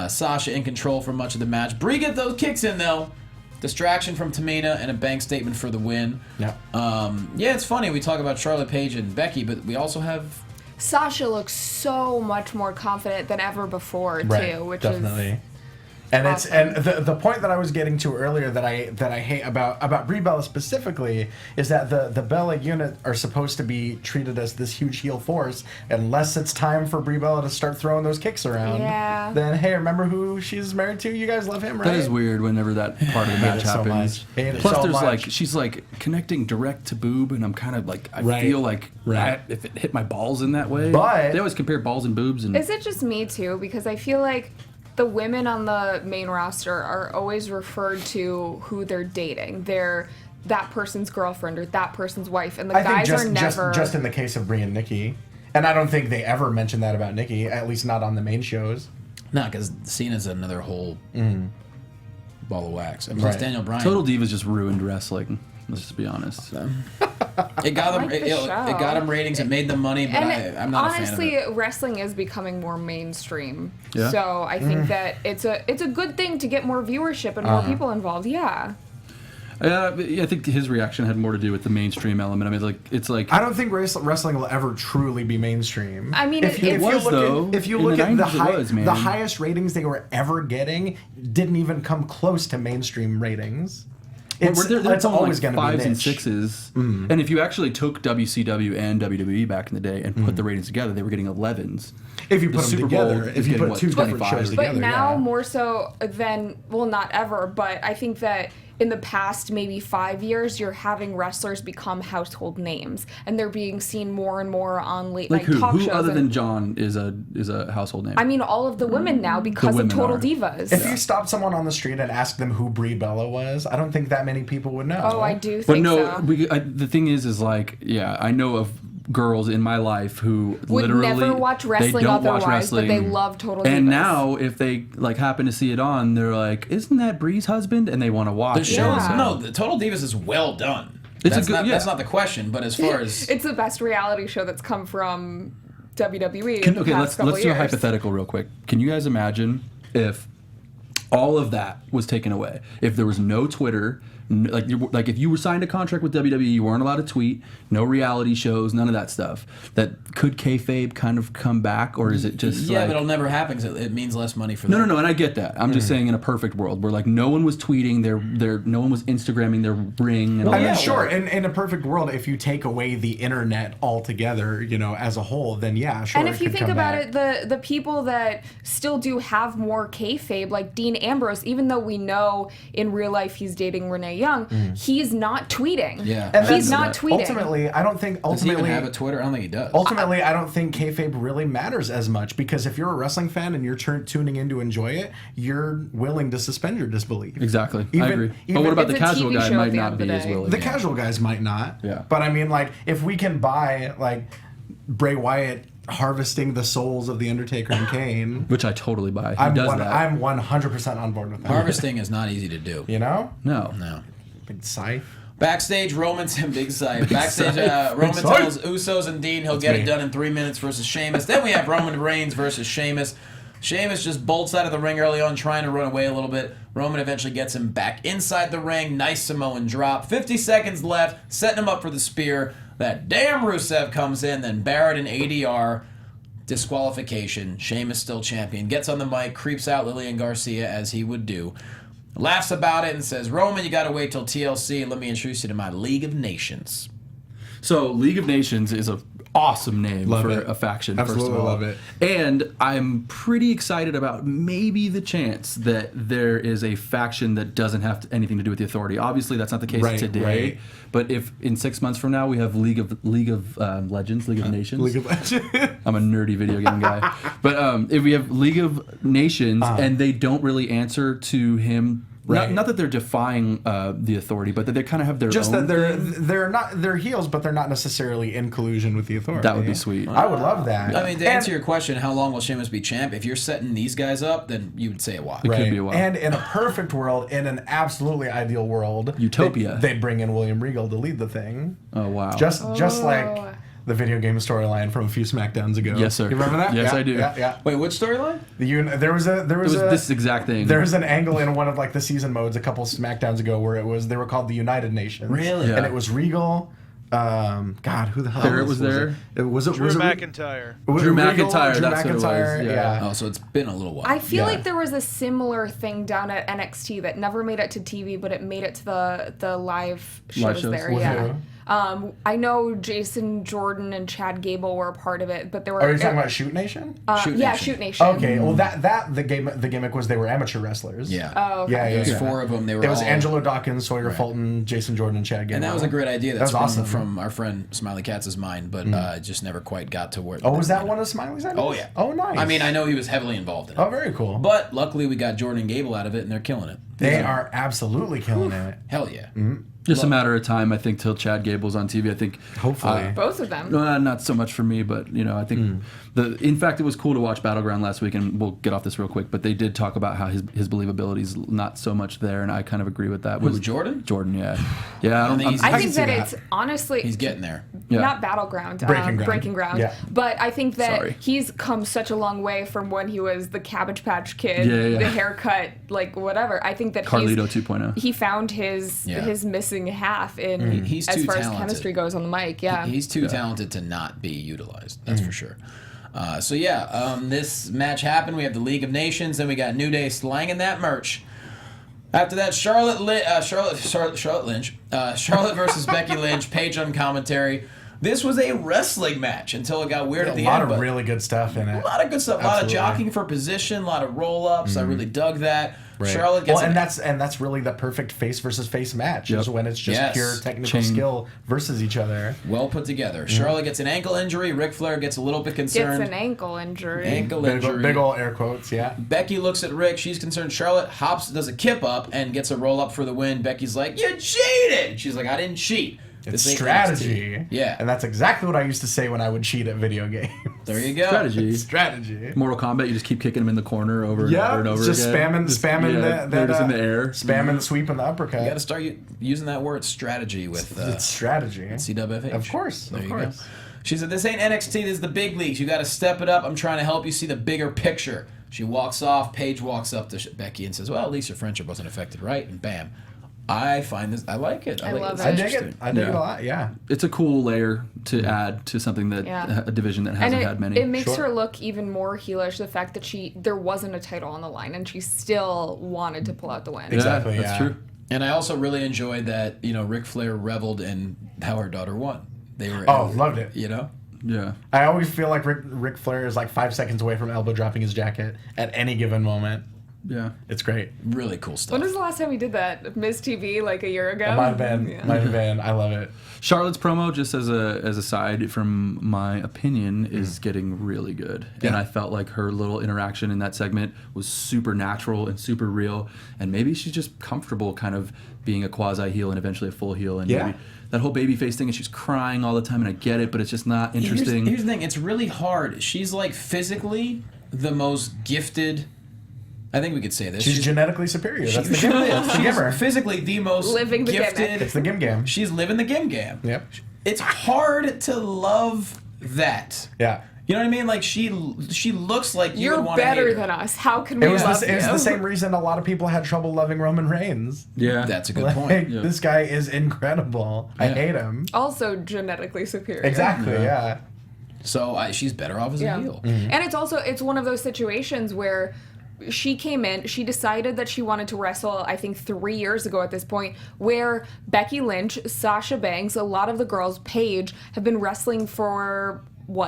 Sasha in control for much of the match. Brie get those kicks in though. Distraction from Tamina and a Banks statement for the win.
Yeah.
Yeah, it's funny we talk about Charlotte Paige and Becky, but we also have
Sasha looks so much more confident than ever before too, which
definitely.
is
And
awesome.
it's the point that I was getting to earlier that I hate about Brie Bella specifically is that the Bella unit are supposed to be treated as this huge heel force. Unless it's time for Brie Bella to start throwing those kicks around,
Yeah.
then hey, remember who she's married to? You guys love him, right?
That is weird whenever that part of the
Hate
match
it so
happens.
much. Hate it
Plus,
so
there's
much.
like she's like connecting direct to boob, and I'm kind of like I
Right.
feel like
Right.
if it hit my balls in that way.
But-
they always compare balls and boobs, and
Is it just me too? Because I feel like the women on the main roster are always referred to who they're dating. They're that person's girlfriend or that person's wife, and the
I think
guys are never.
just in the case of Brie and Nikki, and I don't think they ever mention that about Nikki, at least not on the main shows.
no, because Cena's another whole ball of wax. And plus
Right.
Daniel Bryan.
Total Divas just ruined wrestling. Let's just be honest.
It got them.
I like the
It got them ratings. It made them money, but
And
I'm not
honestly,
a fan of it.
wrestling is becoming more mainstream.
Yeah.
So I think that it's a good thing to get more viewership and more people involved. Yeah.
I think his reaction had more to do with the mainstream element. I mean, it's like
I don't think wrestling will ever truly be mainstream.
I mean,
if
it
you
was,
look
though.
at, if you
In
look
the
at the
90s it was, man.
the highest ratings they were ever getting didn't even come close to mainstream ratings. It's
they're going
always
like
going to be
5s and
niche.
6s. And if you actually took WCW and WWE back in the day and put the ratings together, they were getting 11s.
If you
The
put them
Super Bowl
together,
is
if you
getting,
put
what,
two different
25
shows
or
together,
But now
yeah.
more so than, well, not ever, but I think that in the past maybe 5 years, you're having wrestlers become household names, and they're being seen more and more on late
Like
night talk
who
shows.
other
and-
than John is a household name?
I mean, all of the women now because of
women
Total
are.
Divas.
If you stopped someone on the street and asked them who Brie Bella was, I don't think that many people would know.
Oh, I do
But
think
no,
so.
the thing is like, yeah, I know of girls in my life who
Would
literally
never watch wrestling
they don't watch
otherwise, but
wrestling,
they love Total
And
Divas.
now, if they like happen to see it on, they're like, "Isn't that Bree's husband?" And they want to watch
The
it.
show is
Yeah.
no. The Total Divas is well done.
It's
That's
a good-
not,
yeah.
That's not the question. But as far as
It's the best reality show that's come from WWE in the
Okay,
past
let's
couple
do a
years.
hypothetical real quick. Can you guys imagine if all of that was taken away? If there was no Twitter, Like if you were signed a contract with WWE, you weren't allowed to tweet, no reality shows, none of that stuff. That could kayfabe kind of come back, or is it just
but it'll never happen because it means less money for them.
No, and I get that. I'm just saying in a perfect world where like no one was tweeting, no one was Instagramming their ring. And all that
sure.
stuff.
In a perfect world, if you take away the internet altogether, as a whole, then yeah, sure.
And if you think about it, the people that still do have more kayfabe, like Dean Ambrose, even though we know in real life he's dating Renee Young, he's not tweeting.
Yeah,
and
he's not tweeting.
Ultimately, I don't think.
Does he even have a Twitter? I don't think he does.
Ultimately, I don't think kayfabe really matters as much because if you're a wrestling fan and you're tuning in to enjoy it, you're willing to suspend your disbelief.
Exactly, I agree. But what about the casual guy? Might not be as willing.
The casual guys might not.
Yeah.
But I mean, like, if we can buy like Bray Wyatt harvesting the souls of the Undertaker and Kane,
which I totally buy.
I'm
100%
on board with that.
Harvesting is not easy to do.
No.
Big
scythe.
Backstage, Roman's big side. Backstage, Roman tells Usos and Dean he'll get it done in 3 minutes versus Sheamus. Then we have Roman Reigns versus Sheamus. Sheamus just bolts out of the ring early on, trying to run away a little bit. Roman eventually gets him back inside the ring. Nice Samoan drop. 50 seconds left, setting him up for the spear. That damn Rusev comes in, then Barrett and ADR. Disqualification. Sheamus still champion. Gets on the mic, creeps out Lillian Garcia as he would do. Laughs about it and says, Roman, you gotta wait till TLC and let me introduce you to my League of Nations.
So League of Nations is a awesome name for a faction.
Absolutely
first of all.
love it.
And I'm pretty excited about maybe the chance that there is a faction that doesn't have anything to do with the Authority. Obviously, that's not the case today. Right. But if in 6 months from now we have League of Legends, League of Nations.
League of Legends.
I'm a nerdy video game guy. But if we have League of Nations and they don't really answer to him. Right. Not that they're defying the Authority, but that they kind of have their
just
own
that they're heels, but they're not necessarily in collusion with the Authority.
That would be sweet.
I would love that.
I mean, to answer your question, how long will Sheamus be champ? If you're setting these guys up, then you would say a while.
It could be a while.
And in a perfect world, in an absolutely ideal world,
Utopia,
they'd bring in William Regal to lead the thing.
Oh wow!
Just like the video game storyline from a few SmackDowns ago.
Yes, sir.
You remember that?
Yes,
yeah,
I do.
Yeah.
Wait, which storyline?
There was
this exact thing.
There was an angle in one of like the season modes a couple SmackDowns ago where they were called the United Nations.
Really?
And it was Regal. God, who the hell
Barrett was there?
Was it
Drew McIntyre.
Drew McIntyre.
Drew
That's
McIntyre.
what it was.
Yeah.
Oh, so it's been a little while.
I feel like there was a similar thing down at NXT that never made it to TV, but it made it to the live shows there. Yeah. I know Jason Jordan and Chad Gable were a part of it, but there were.
Are you talking about Shoot Nation?
Shoot Nation.
Okay, well the gimmick was they were amateur wrestlers.
Yeah.
Oh, okay.
Yeah.
There was 4 of them. They were.
It was Angelo Dawkins, Sawyer Fulton, Jason Jordan, and Chad Gable.
And that was a great idea. That's
awesome
from our friend Smiley Katz's mind, but it just never quite got to where.
Oh, was that one of Smiley's ideas?
Oh yeah.
Oh, nice.
I mean, I know he was heavily involved in it.
Oh, very cool.
But luckily, we got Jordan and Gable out of it, and they're killing it.
They are absolutely killing it.
Hell yeah.
Just a matter of time, I think, till Chad Gable's on TV. I think
hopefully
both of them.
Not so much for me, but I think in fact it was cool to watch Battleground last week, and we'll get off this real quick. But they did talk about how his believability is not so much there, and I kind of agree with that.
Was Jordan?
Jordan, yeah.
I think that it's honestly
he's getting there.
Not Battleground, Breaking Ground.
Yeah.
But I think that he's come such a long way from when he was the Cabbage Patch Kid, the haircut, like whatever. I think that
Carlito 2.0.
He found his missing half in
he's
as
too
far
talented.
as chemistry goes on the mic. Yeah,
he's too talented to not be utilized. That's for sure. This match happened. We have the League of Nations, then we got New Day slanging that merch. After that, Charlotte versus Becky Lynch, Paige on commentary. This was a wrestling match until it got weird at the end.
A lot of really good stuff in it.
A lot of good stuff. A lot of jockeying for position, a lot of roll-ups. I really dug that.
Right.
Charlotte gets
and that's really the perfect face versus face match. Is when it's just pure technical skill versus each other.
Well put together. Charlotte gets an ankle injury. Ric Flair gets a little bit concerned.
Gets an ankle injury.
Big ol' air quotes, yeah.
Becky looks at Rick. She's concerned. Charlotte hops, does a kip up, and gets a roll up for the win. Becky's like, "You cheated!" She's like, "I didn't cheat.
It's strategy."
Yeah.
And that's exactly what I used to say when I would cheat at video games.
There you go.
Strategy. Mortal Kombat, you just keep kicking him in the corner over and over
just
again.
spamming
they're just in the air.
Spamming the sweep and the uppercut.
You got to start using that word strategy with
it's strategy.
CWFH.
Of course.
There you go. She said, "This ain't NXT, this is the big leagues. You got to step it up. I'm trying to help you see the bigger picture." She walks off. Paige walks up to Becky and says, "Well, at least your friendship wasn't affected, right?" And bam. I find this. I like it.
I love
It's
it.
I dig it.
interesting.
I dig it a lot. Yeah.
It's a cool layer to add to something that a division that hasn't had many.
It makes her look even more heelish. The fact that there wasn't a title on the line and she still wanted to pull out the win.
Exactly.
That's true.
And I also really enjoyed that Ric Flair reveled in how her daughter won. They were
loved it.
Yeah.
I always feel like Ric Flair is like 5 seconds away from elbow dropping his jacket at any given moment.
Yeah.
It's great.
Really cool stuff.
When was the last time he did that? Miss TV, like a year ago?
It might have been.
Yeah.
Might have been. I love it.
Charlotte's promo, just as a side from my opinion, is getting really good.
Yeah.
And I felt like her little interaction in that segment was super natural and super real. And maybe she's just comfortable kind of being a quasi heel and eventually a full heel. And maybe that whole babyface thing, and she's crying all the time, and I get it, but it's just not interesting.
Here's the thing. It's really hard. She's like physically the most gifted. I think we could say this.
She's genetically superior. That's the gimmer. That's the gimmer.
Physically the most
Living the
gifted.
gimmick.
It's the gim.
She's living the gim.
Yep.
It's hard to love that.
Yeah.
You know what I mean? Like she looks like you
You're
would want to
better
hate her.
than us. How can we
It was
love
it was
you?
the same reason a lot of people had trouble loving Roman Reigns.
Yeah.
That's a good
Like,
point.
Yeah.
This guy is incredible. I hate him.
Also genetically superior.
Exactly. Yeah.
So she's better off as a heel.
And it's one of those situations where she came in, she decided that she wanted to wrestle, I think 3 years ago at this point, where Becky Lynch, Sasha Banks, a lot of the girls, Paige, have been wrestling for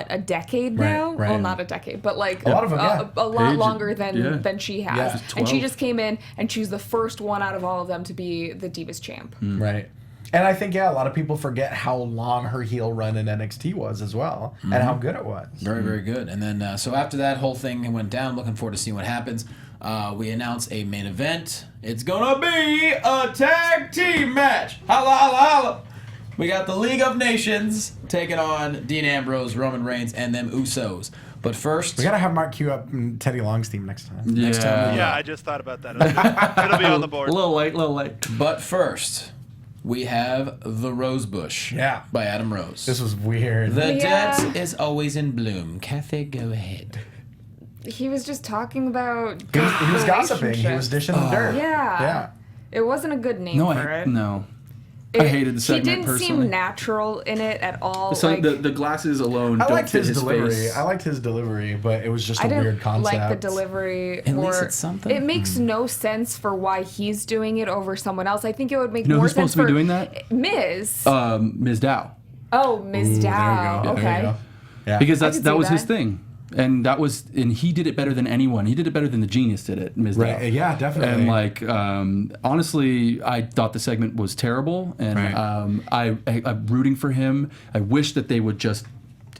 a decade now?
right.
Well, not a decade, but like
A lot of them,
a lot
Paige,
longer than she has.
Yeah.
And she
12.
just came in and she's the first one out of all of them to be the Divas champ.
Right. And I think, a lot of people forget how long her heel run in NXT was as well, and how good it was.
Very, very good. And then, so after that whole thing went down, looking forward to seeing what happens. We announced a main event. It's gonna be a tag team match. Holla, holla, holla. We got the League of Nations taking on Dean Ambrose, Roman Reigns, and them Usos. But first,
We gotta have Mark cue up Teddy Long's theme next time.
next time.
Yeah, I just thought about that. It'll be on the board.
A little late.
But first, we have The Rose Bush.
Yeah.
By Adam Rose.
This was weird.
The
Yeah.
dirt is always in bloom. Cathy, go ahead.
He was just talking about
he was gossiping. He was
relationships.
dishing the dirt.
Yeah.
Yeah.
It wasn't a good name
No,
for it.
no. I hated the segment
He didn't
personally.
seem natural in it at all.
So
like,
the glasses alone
I
don't
liked
fit
his delivery.
face.
I liked his delivery, but it was just
I
a
didn't
weird concept.
like the delivery.
At least
or
it's something.
It makes no sense for why he's doing it over someone else. I think it would make
You know
more
who's
sense
supposed to be
for
doing that?
Miz.
Ms. Dow.
Oh, Ms.
Ooh,
Dow.
there you go.
Okay.
There you go. Yeah.
Because
I could
that
see
was his
that.
thing. And he did it better than anyone. He did it better than the Genius did it, Ms. Dow.
Right. Yeah, definitely.
And like, honestly, I thought the segment was terrible, and
Right.
I'm rooting for him. I wish that they would just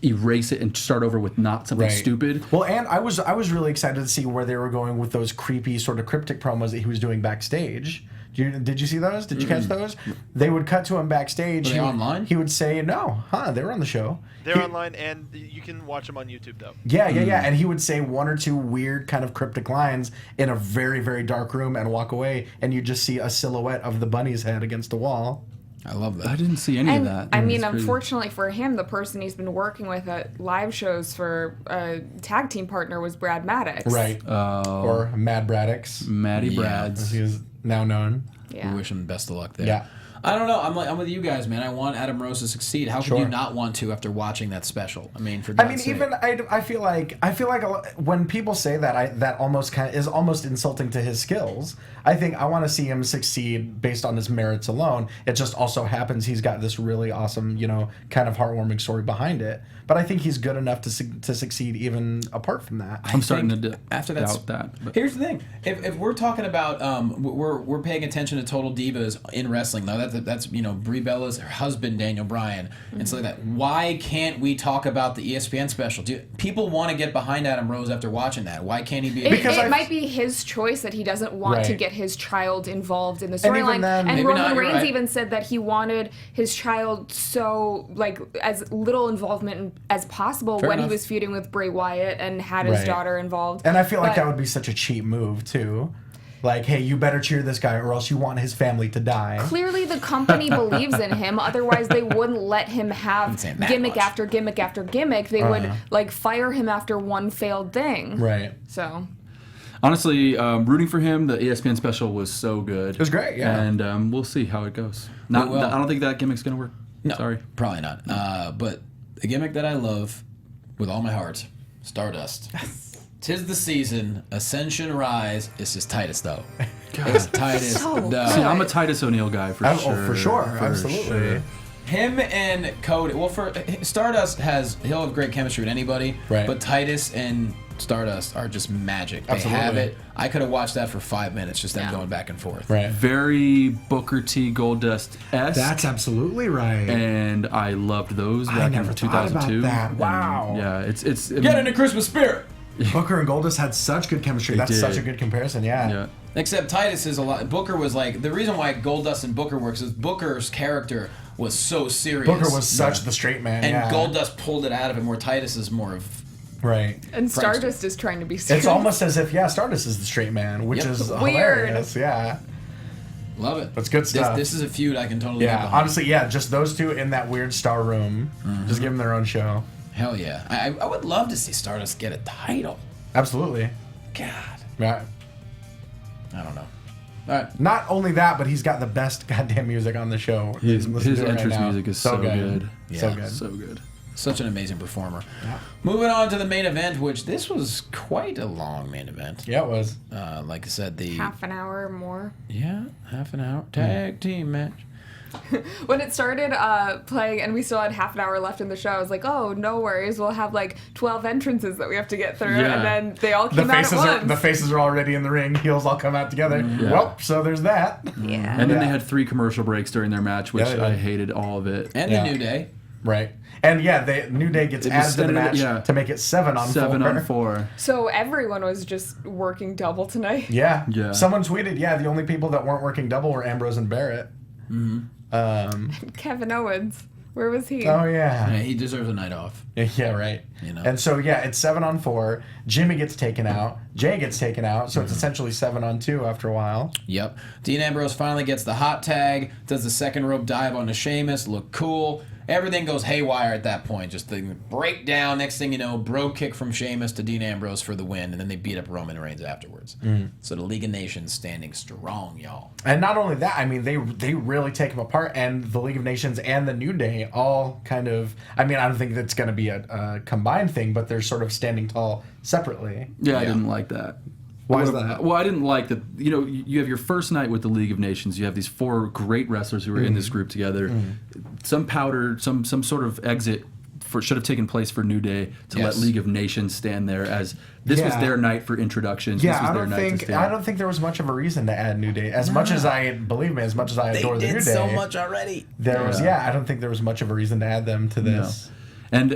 erase it and start over with not something
Right.
stupid.
Well, and I was really excited to see where they were going with those creepy sort of cryptic promos that he was doing backstage. Did you see those? Did you catch those? They would cut to him backstage.
Were they online?
He would say, "No, they were on the show."
They're online, and you can watch them on YouTube, though.
Yeah, and he would say one or two weird kind of cryptic lines in a very, very dark room and walk away, and you just see a silhouette of the bunny's head against the wall.
I love
I
that.
didn't see any of
And
that.
I mean,
It's crazy.
unfortunately for him, the person he's been working with at live shows for a tag team partner was Brad Maddox.
Right. Or Mad Braddocks,
Matty
Yeah.
Brads.
as he is now known.
Yeah.
We wish him best of luck there.
Yeah.
I don't know. I'm with you guys, man. I want Adam Rose to succeed. How could
Sure.
you not want to after watching that special? I mean, for
I
God's
mean,
sake.
even I feel like a lot, when people say that, that almost is almost insulting to his skills. I think I want to see him succeed based on his merits alone. It just also happens he's got this really awesome, kind of heartwarming story behind it. But I think he's good enough to succeed even apart from that.
I'm starting to
after that.
doubt that. But
Here's the thing: if we're talking about we're paying attention to Total Divas in wrestling, though that's Brie Bella's husband Daniel Bryan and stuff like that. Why can't we talk about the ESPN special? Do people want to get behind Adam Rose after watching that? Why can't he be?
It might be his choice that he doesn't want to
Right.
get his child involved in the
And even
storyline.
then-
And
Maybe
Roman
not, you're
Reigns
right.
even said that he wanted his child as little involvement as possible
Fair
when
enough.
he was feuding with Bray Wyatt and had his
Right.
daughter involved.
And I feel like
But-
that would be such a cheap move too. Like, hey, you better cheer this guy or else you want his family to die.
Clearly, the company believes in him. Otherwise, they wouldn't let him have
saying that
gimmick
much.
after gimmick after gimmick. They would fire him after one failed thing.
Right.
So
honestly, rooting for him. The ESPN special was so good. It
was great, yeah.
And we'll see how it goes. I don't think that gimmick's gonna work.
No,
Sorry,
probably not. But the gimmick that I love with all my heart, Stardust. Tis the season, Ascension Rise. It's just Titus though. It's Titus.
So
though.
See, I'm a Titus O'Neil guy for sure.
Oh, for sure, absolutely.
Sure.
Him and Cody. Well, for Stardust he'll have great chemistry with anybody.
Right.
But Titus and Stardust are just magic. They
Absolutely.
have it. I could have watched that for 5 minutes, just them going back and forth.
Right.
Very Booker T Goldust-esque.
That's absolutely right.
And I loved those back in 2002.
That. Wow.
Yeah, it's
Get into Christmas spirit.
Booker and Goldust had such good chemistry. That's
did.
such a good comparison. Yeah.
yeah.
Except Titus is a lot. Booker was like the reason why Goldust and Booker works is Booker's character was so serious.
Booker was such the straight man.
and Goldust pulled it out of him. Where Titus is more of
right.
And Stardust is trying to be serious.
It's almost as if Stardust is the straight man, which is hilarious. Yeah.
love it.
That's good stuff.
This is a feud I can totally. get behind.
Honestly, just those two in that weird star room. Just give them their own show.
Hell yeah! I would love to see Stardust get a title.
Absolutely.
God,
Yeah.
I don't know. All right.
Not only that, but he's got the best goddamn music on the show.
His
Listen to it right
entrance
now.
music is so good.
Yeah.
So good.
So good.
Such an amazing performer.
Yeah.
Moving on to the main event, which this was quite a long main event.
Yeah, it was.
Like I said, the
half an hour or more.
half an hour tag team match.
When it started playing and we still had half an hour left in the show, I was like, oh, no worries. We'll have like 12 entrances that we have to get through.
Yeah.
And then they all came out at once.
The faces are already in the ring. Heels all come out together.
Yeah.
Well, so there's that.
Yeah.
And then
Yeah.
they had 3 commercial breaks during their match, which
Yeah, they
I
did.
hated all of it.
And
Yeah.
the New Day.
Right. And New Day gets
It was
added to the
standard-
match
yeah.
to make it 7 on 4.
7 on 4.
So everyone was just working double tonight.
Yeah.
Yeah.
Someone tweeted, the only people that weren't working double were Ambrose and Barrett.
Kevin Owens. Where was he?
Oh,
Yeah,
yeah.
he deserves a night off.
Yeah, right.
You know.
And so, it's 7 on 4. Jimmy gets taken out. Jay gets taken out. So it's essentially 7 on 2 after a while.
Yep. Dean Ambrose finally gets the hot tag, does the second rope dive onto Sheamus, look cool. Everything goes haywire at that point. Just the breakdown. Next thing you know, bro kick from Sheamus to Dean Ambrose for the win, and then they beat up Roman Reigns afterwards. So the League of Nations standing strong, y'all.
And not only that, I mean, they really take them apart, and the League of Nations and the New Day all kind of, I don't think that's going to be a combined thing, but they're sort of standing tall separately.
Yeah, I didn't like that.
Why is that?
Well, I didn't like that. You have your first night with the League of Nations. You have these 4 great wrestlers who were in this group together. Some powder, some sort of exit should have taken place for New Day to let League of Nations stand there as this was their night for introductions.
Yeah,
this was
I
their
don't
night to
think
stand.
I don't think there was much of a reason to add New Day. As much as I adore the New Day,
so much already.
there was I don't think there was much of a reason to add them to this.
And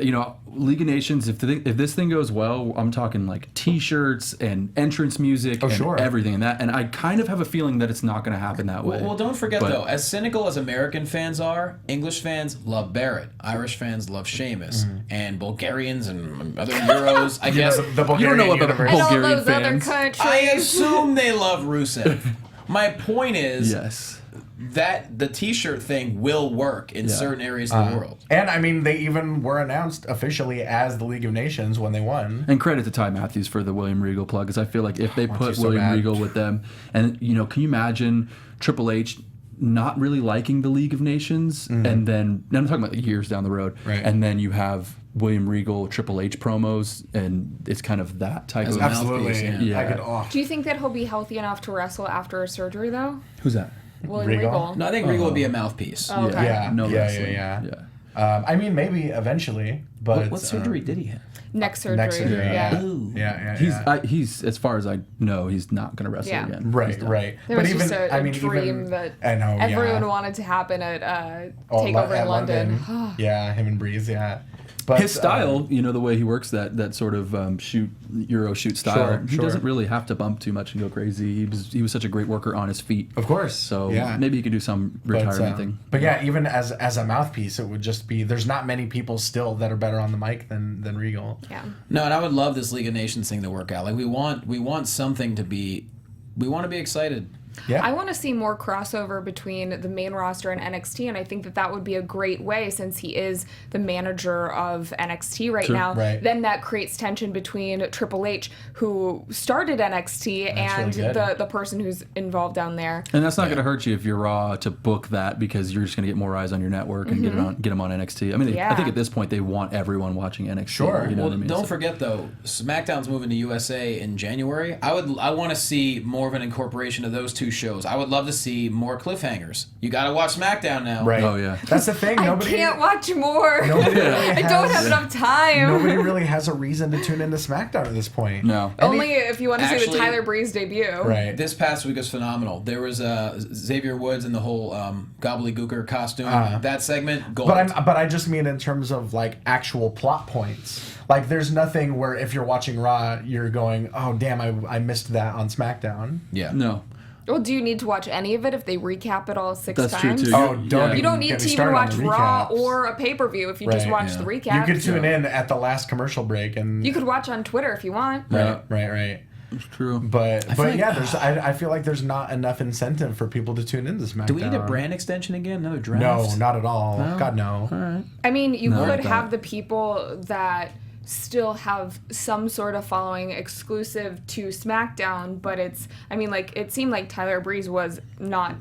League of Nations, if this thing goes well, I'm talking like T-shirts and entrance music and everything and that. And I kind of have a feeling that it's not going to happen that way.
Well, don't forget though, as cynical as American fans are, English fans love Barrett, Irish fans love Sheamus, and Bulgarians and other Euros, I guess.
The Bulgarian
You don't know about the
universe.
And all
Bulgarian
those other
fans.
countries.
I assume they love Rusev. My point is
Yes.
that the T-shirt thing will work in certain areas of the world.
And they even were announced officially as the League of Nations when they won.
And credit to Ty Matthews for the William Regal plug, because I feel like if they put
so
William
bad.
Regal with them, and can you imagine Triple H not really liking the League of Nations, and then I'm talking about years down the road,
Right.
and then you have William Regal Triple H promos, and it's kind of that type of
Absolutely.
Yeah.
I could.
Do you think that he'll be healthy enough to wrestle after a surgery, though?
Who's that?
William
Regal?
Regal.
No, I think Regal would be a mouthpiece.
Oh, okay.
Yeah.
No
yeah,
wrestling.
yeah. Maybe eventually, but
What surgery did he have?
Neck surgery.
Neck surgery,
Yeah.
Yeah.
He's as far as I know, he's not going to wrestle
Yeah.
again.
Right,
He's done.
right.
There was just a dream that
I know,
everyone wanted to happen at TakeOver in
at
London.
Yeah, him and Breeze, yeah. But
His style, the way he works that sort of Euro shoot style, he doesn't really have to bump too much and go crazy. He was such a great worker on his feet.
of course.
So
yeah.
maybe he could do some retirement thing.
But yeah, even as a mouthpiece, it would just be. There's not many people still that are better on the mic than Regal.
Yeah.
No, and I would love this League of Nations thing to work out. Like we want something to be. We want to be excited
Yeah.
I want to see more crossover between the main roster and NXT, and I think that would be a great way, since he is the manager of NXT right now.
Right.
Then that creates tension between Triple H, who started NXT, and
really good.
the person who's involved down there.
And that's not going to hurt you if you're Raw to book that, because you're just going to get more eyes on your network and get them on NXT. I mean, I think at this point they want everyone watching NXT.
Sure.
You know
Well,
what I mean?
don't forget though, SmackDown's moving to USA in January. I want to see more of an incorporation of those two shows. I would love to see more cliffhangers. You got to watch SmackDown now.
Right.
Oh, yeah.
That's the thing.
I can't watch more.
Nobody really
I don't have enough time.
Nobody really has a reason to tune into SmackDown at this point.
No.
Only if you want to see the
Actually,
Tyler Breeze debut.
Right.
This past week was phenomenal. There was Xavier Woods and the whole gobbledygooker costume. That segment, gold.
But I just mean in terms of like actual plot points. Like there's nothing where if you're watching Raw, you're going, oh damn, I missed that on SmackDown.
Yeah.
No.
Well, do you need to watch any of it if they recap it all 6
That's true,
times?
too.
Oh, don't.
You don't need
get
to
me
even
started on
watch
the
Raw
recaps.
or a pay-per-view if you just
Right,
watch
yeah.
the recap.
You could tune in at the last commercial break and.
You could watch on Twitter if you want.
Right.
It's true.
But
like-
yeah, I feel like there's not enough incentive for people to tune into SmackDown.
Do we need a brand extension again? Another draft?
No, not at all. God no.
All right.
I mean, you
No,
could
that-
have the people that still have some sort of following exclusive to SmackDown, but it seemed like Tyler Breeze was not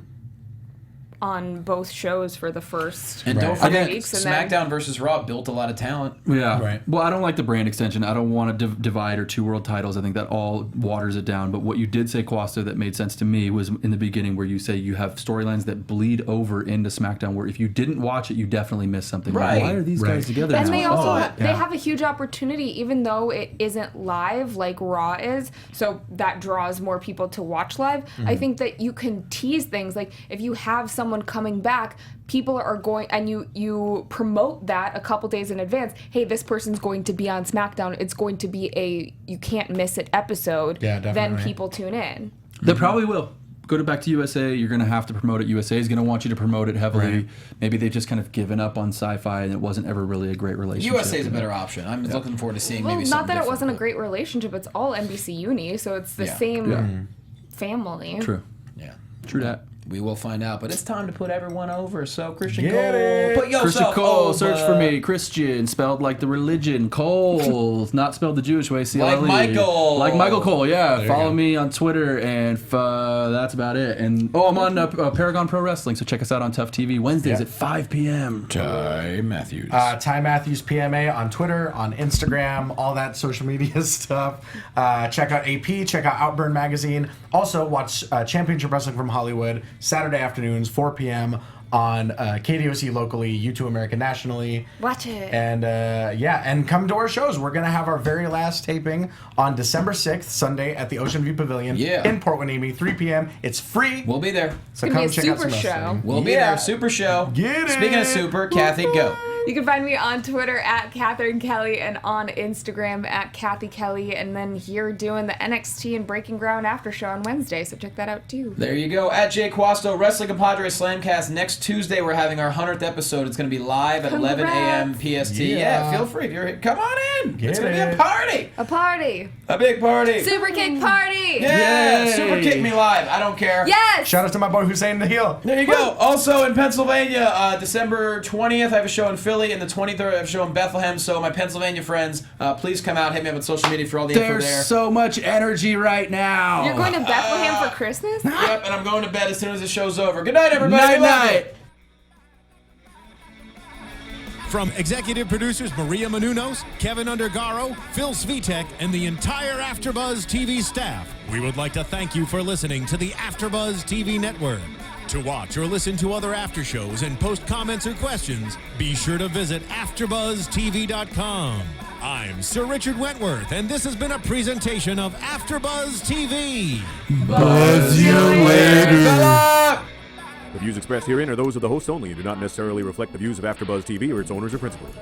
on both shows for the first
And don't
Right.
forget,
weeks, and then-
SmackDown versus Raw built a lot of talent.
Yeah.
Right.
Well, I don't like the brand extension. I don't want to divide or two world titles. I think that all waters it down. But what you did say, Quasto, that made sense to me was in the beginning where you say you have storylines that bleed over into SmackDown, where if you didn't watch it, you definitely missed something.
Right.
Why are these
Right.
guys together
And
now?
they also
Oh,
they have a huge opportunity, even though it isn't live like Raw is, so that draws more people to watch live. I think that you can tease things, like if you have someone coming back, people are going, and you promote that a couple days in advance. Hey, this person's going to be on SmackDown. It's going to be a you can't miss it episode.
Yeah,
Then
definitely.
people tune in.
They probably will. Go back to USA. You're going to have to promote it. USA is going to want you to promote it heavily.
Right.
Maybe they've just kind of given up on sci-fi, and it wasn't ever really a great relationship.
USA is a better option. I'm looking forward to seeing
Well,
maybe
not
something
that it
different,
wasn't a
but-
great relationship. It's all NBC Uni, so it's the
Yeah.
same
Yeah.
family.
True.
Yeah.
True that.
We will find out, but it's time to put everyone over. So Christian
Get
Cole,
it.
put yourself
Christian Cole,
over.
search for me. Christian, spelled like the religion. Cole, not spelled the Jewish way. C-O-L-E.
Like Michael.
Like Michael Cole, yeah.
you
Follow
go.
me on Twitter, and that's about it. And I'm on Paragon Pro Wrestling, so check us out on Tough TV Wednesdays
Yeah.
at 5 p.m.
Ty Matthews.
Ty Matthews PMA on Twitter, on Instagram, all that social media stuff. Check out AP, check out Outburn Magazine. Also, watch Championship Wrestling from Hollywood, Saturday afternoons, 4 p.m. on KDOC locally, U2 American nationally.
Watch it.
And and come to our shows. We're going to have our very last taping on December 6th, Sunday, at the Ocean View Pavilion in Port Hueneme, 3 p.m. It's free.
We'll be there.
So
It's gonna
come
be a
check out
super
some
show.
wrestling.
We'll be there. Super show.
Get
Speaking
it.
of super, Cathy, go.
You can find me on Twitter at Catherine Kelley and on Instagram at Cathy Kelley, and then here doing the NXT and Breaking Ground after show on Wednesday, so check that out too.
There you go. At Jay Quasto, Wrestling Compadre Slamcast. Next Tuesday, we're having our 100th episode. It's going to be live at 11 a.m. PST. Yeah, feel free. If you're here, come on in. It's going to be a party.
A party.
A big party.
Super Kick Party!
Yeah,
Yay.
Super Kick Me Live. I don't care.
Yes!
Shout out to my boy Hussein the Heel.
There you go. Also in Pennsylvania, December 20th, I have a show in Philly, and the 23rd, I have a show in Bethlehem. So my Pennsylvania friends, please come out. Hit me up on social media for all the info
There's
there.
so much energy right now.
You're going to Bethlehem for Christmas?
Yep, and I'm going to bed as soon as the show's over. Good night, everybody.
Night,
Love
night.
it.
From executive producers Maria Menounos, Kevin Undergaro, Phil Svitek, and the entire AfterBuzz TV staff, we would like to thank you for listening to the AfterBuzz TV network. To watch or listen to other after shows and post comments or questions, be sure to visit AfterBuzzTV.com. I'm Sir Richard Wentworth, and this has been a presentation of AfterBuzz TV.
Buzz you later.
The views expressed herein are those of the hosts only and do not necessarily reflect the views of AfterBuzz TV or its owners or principals.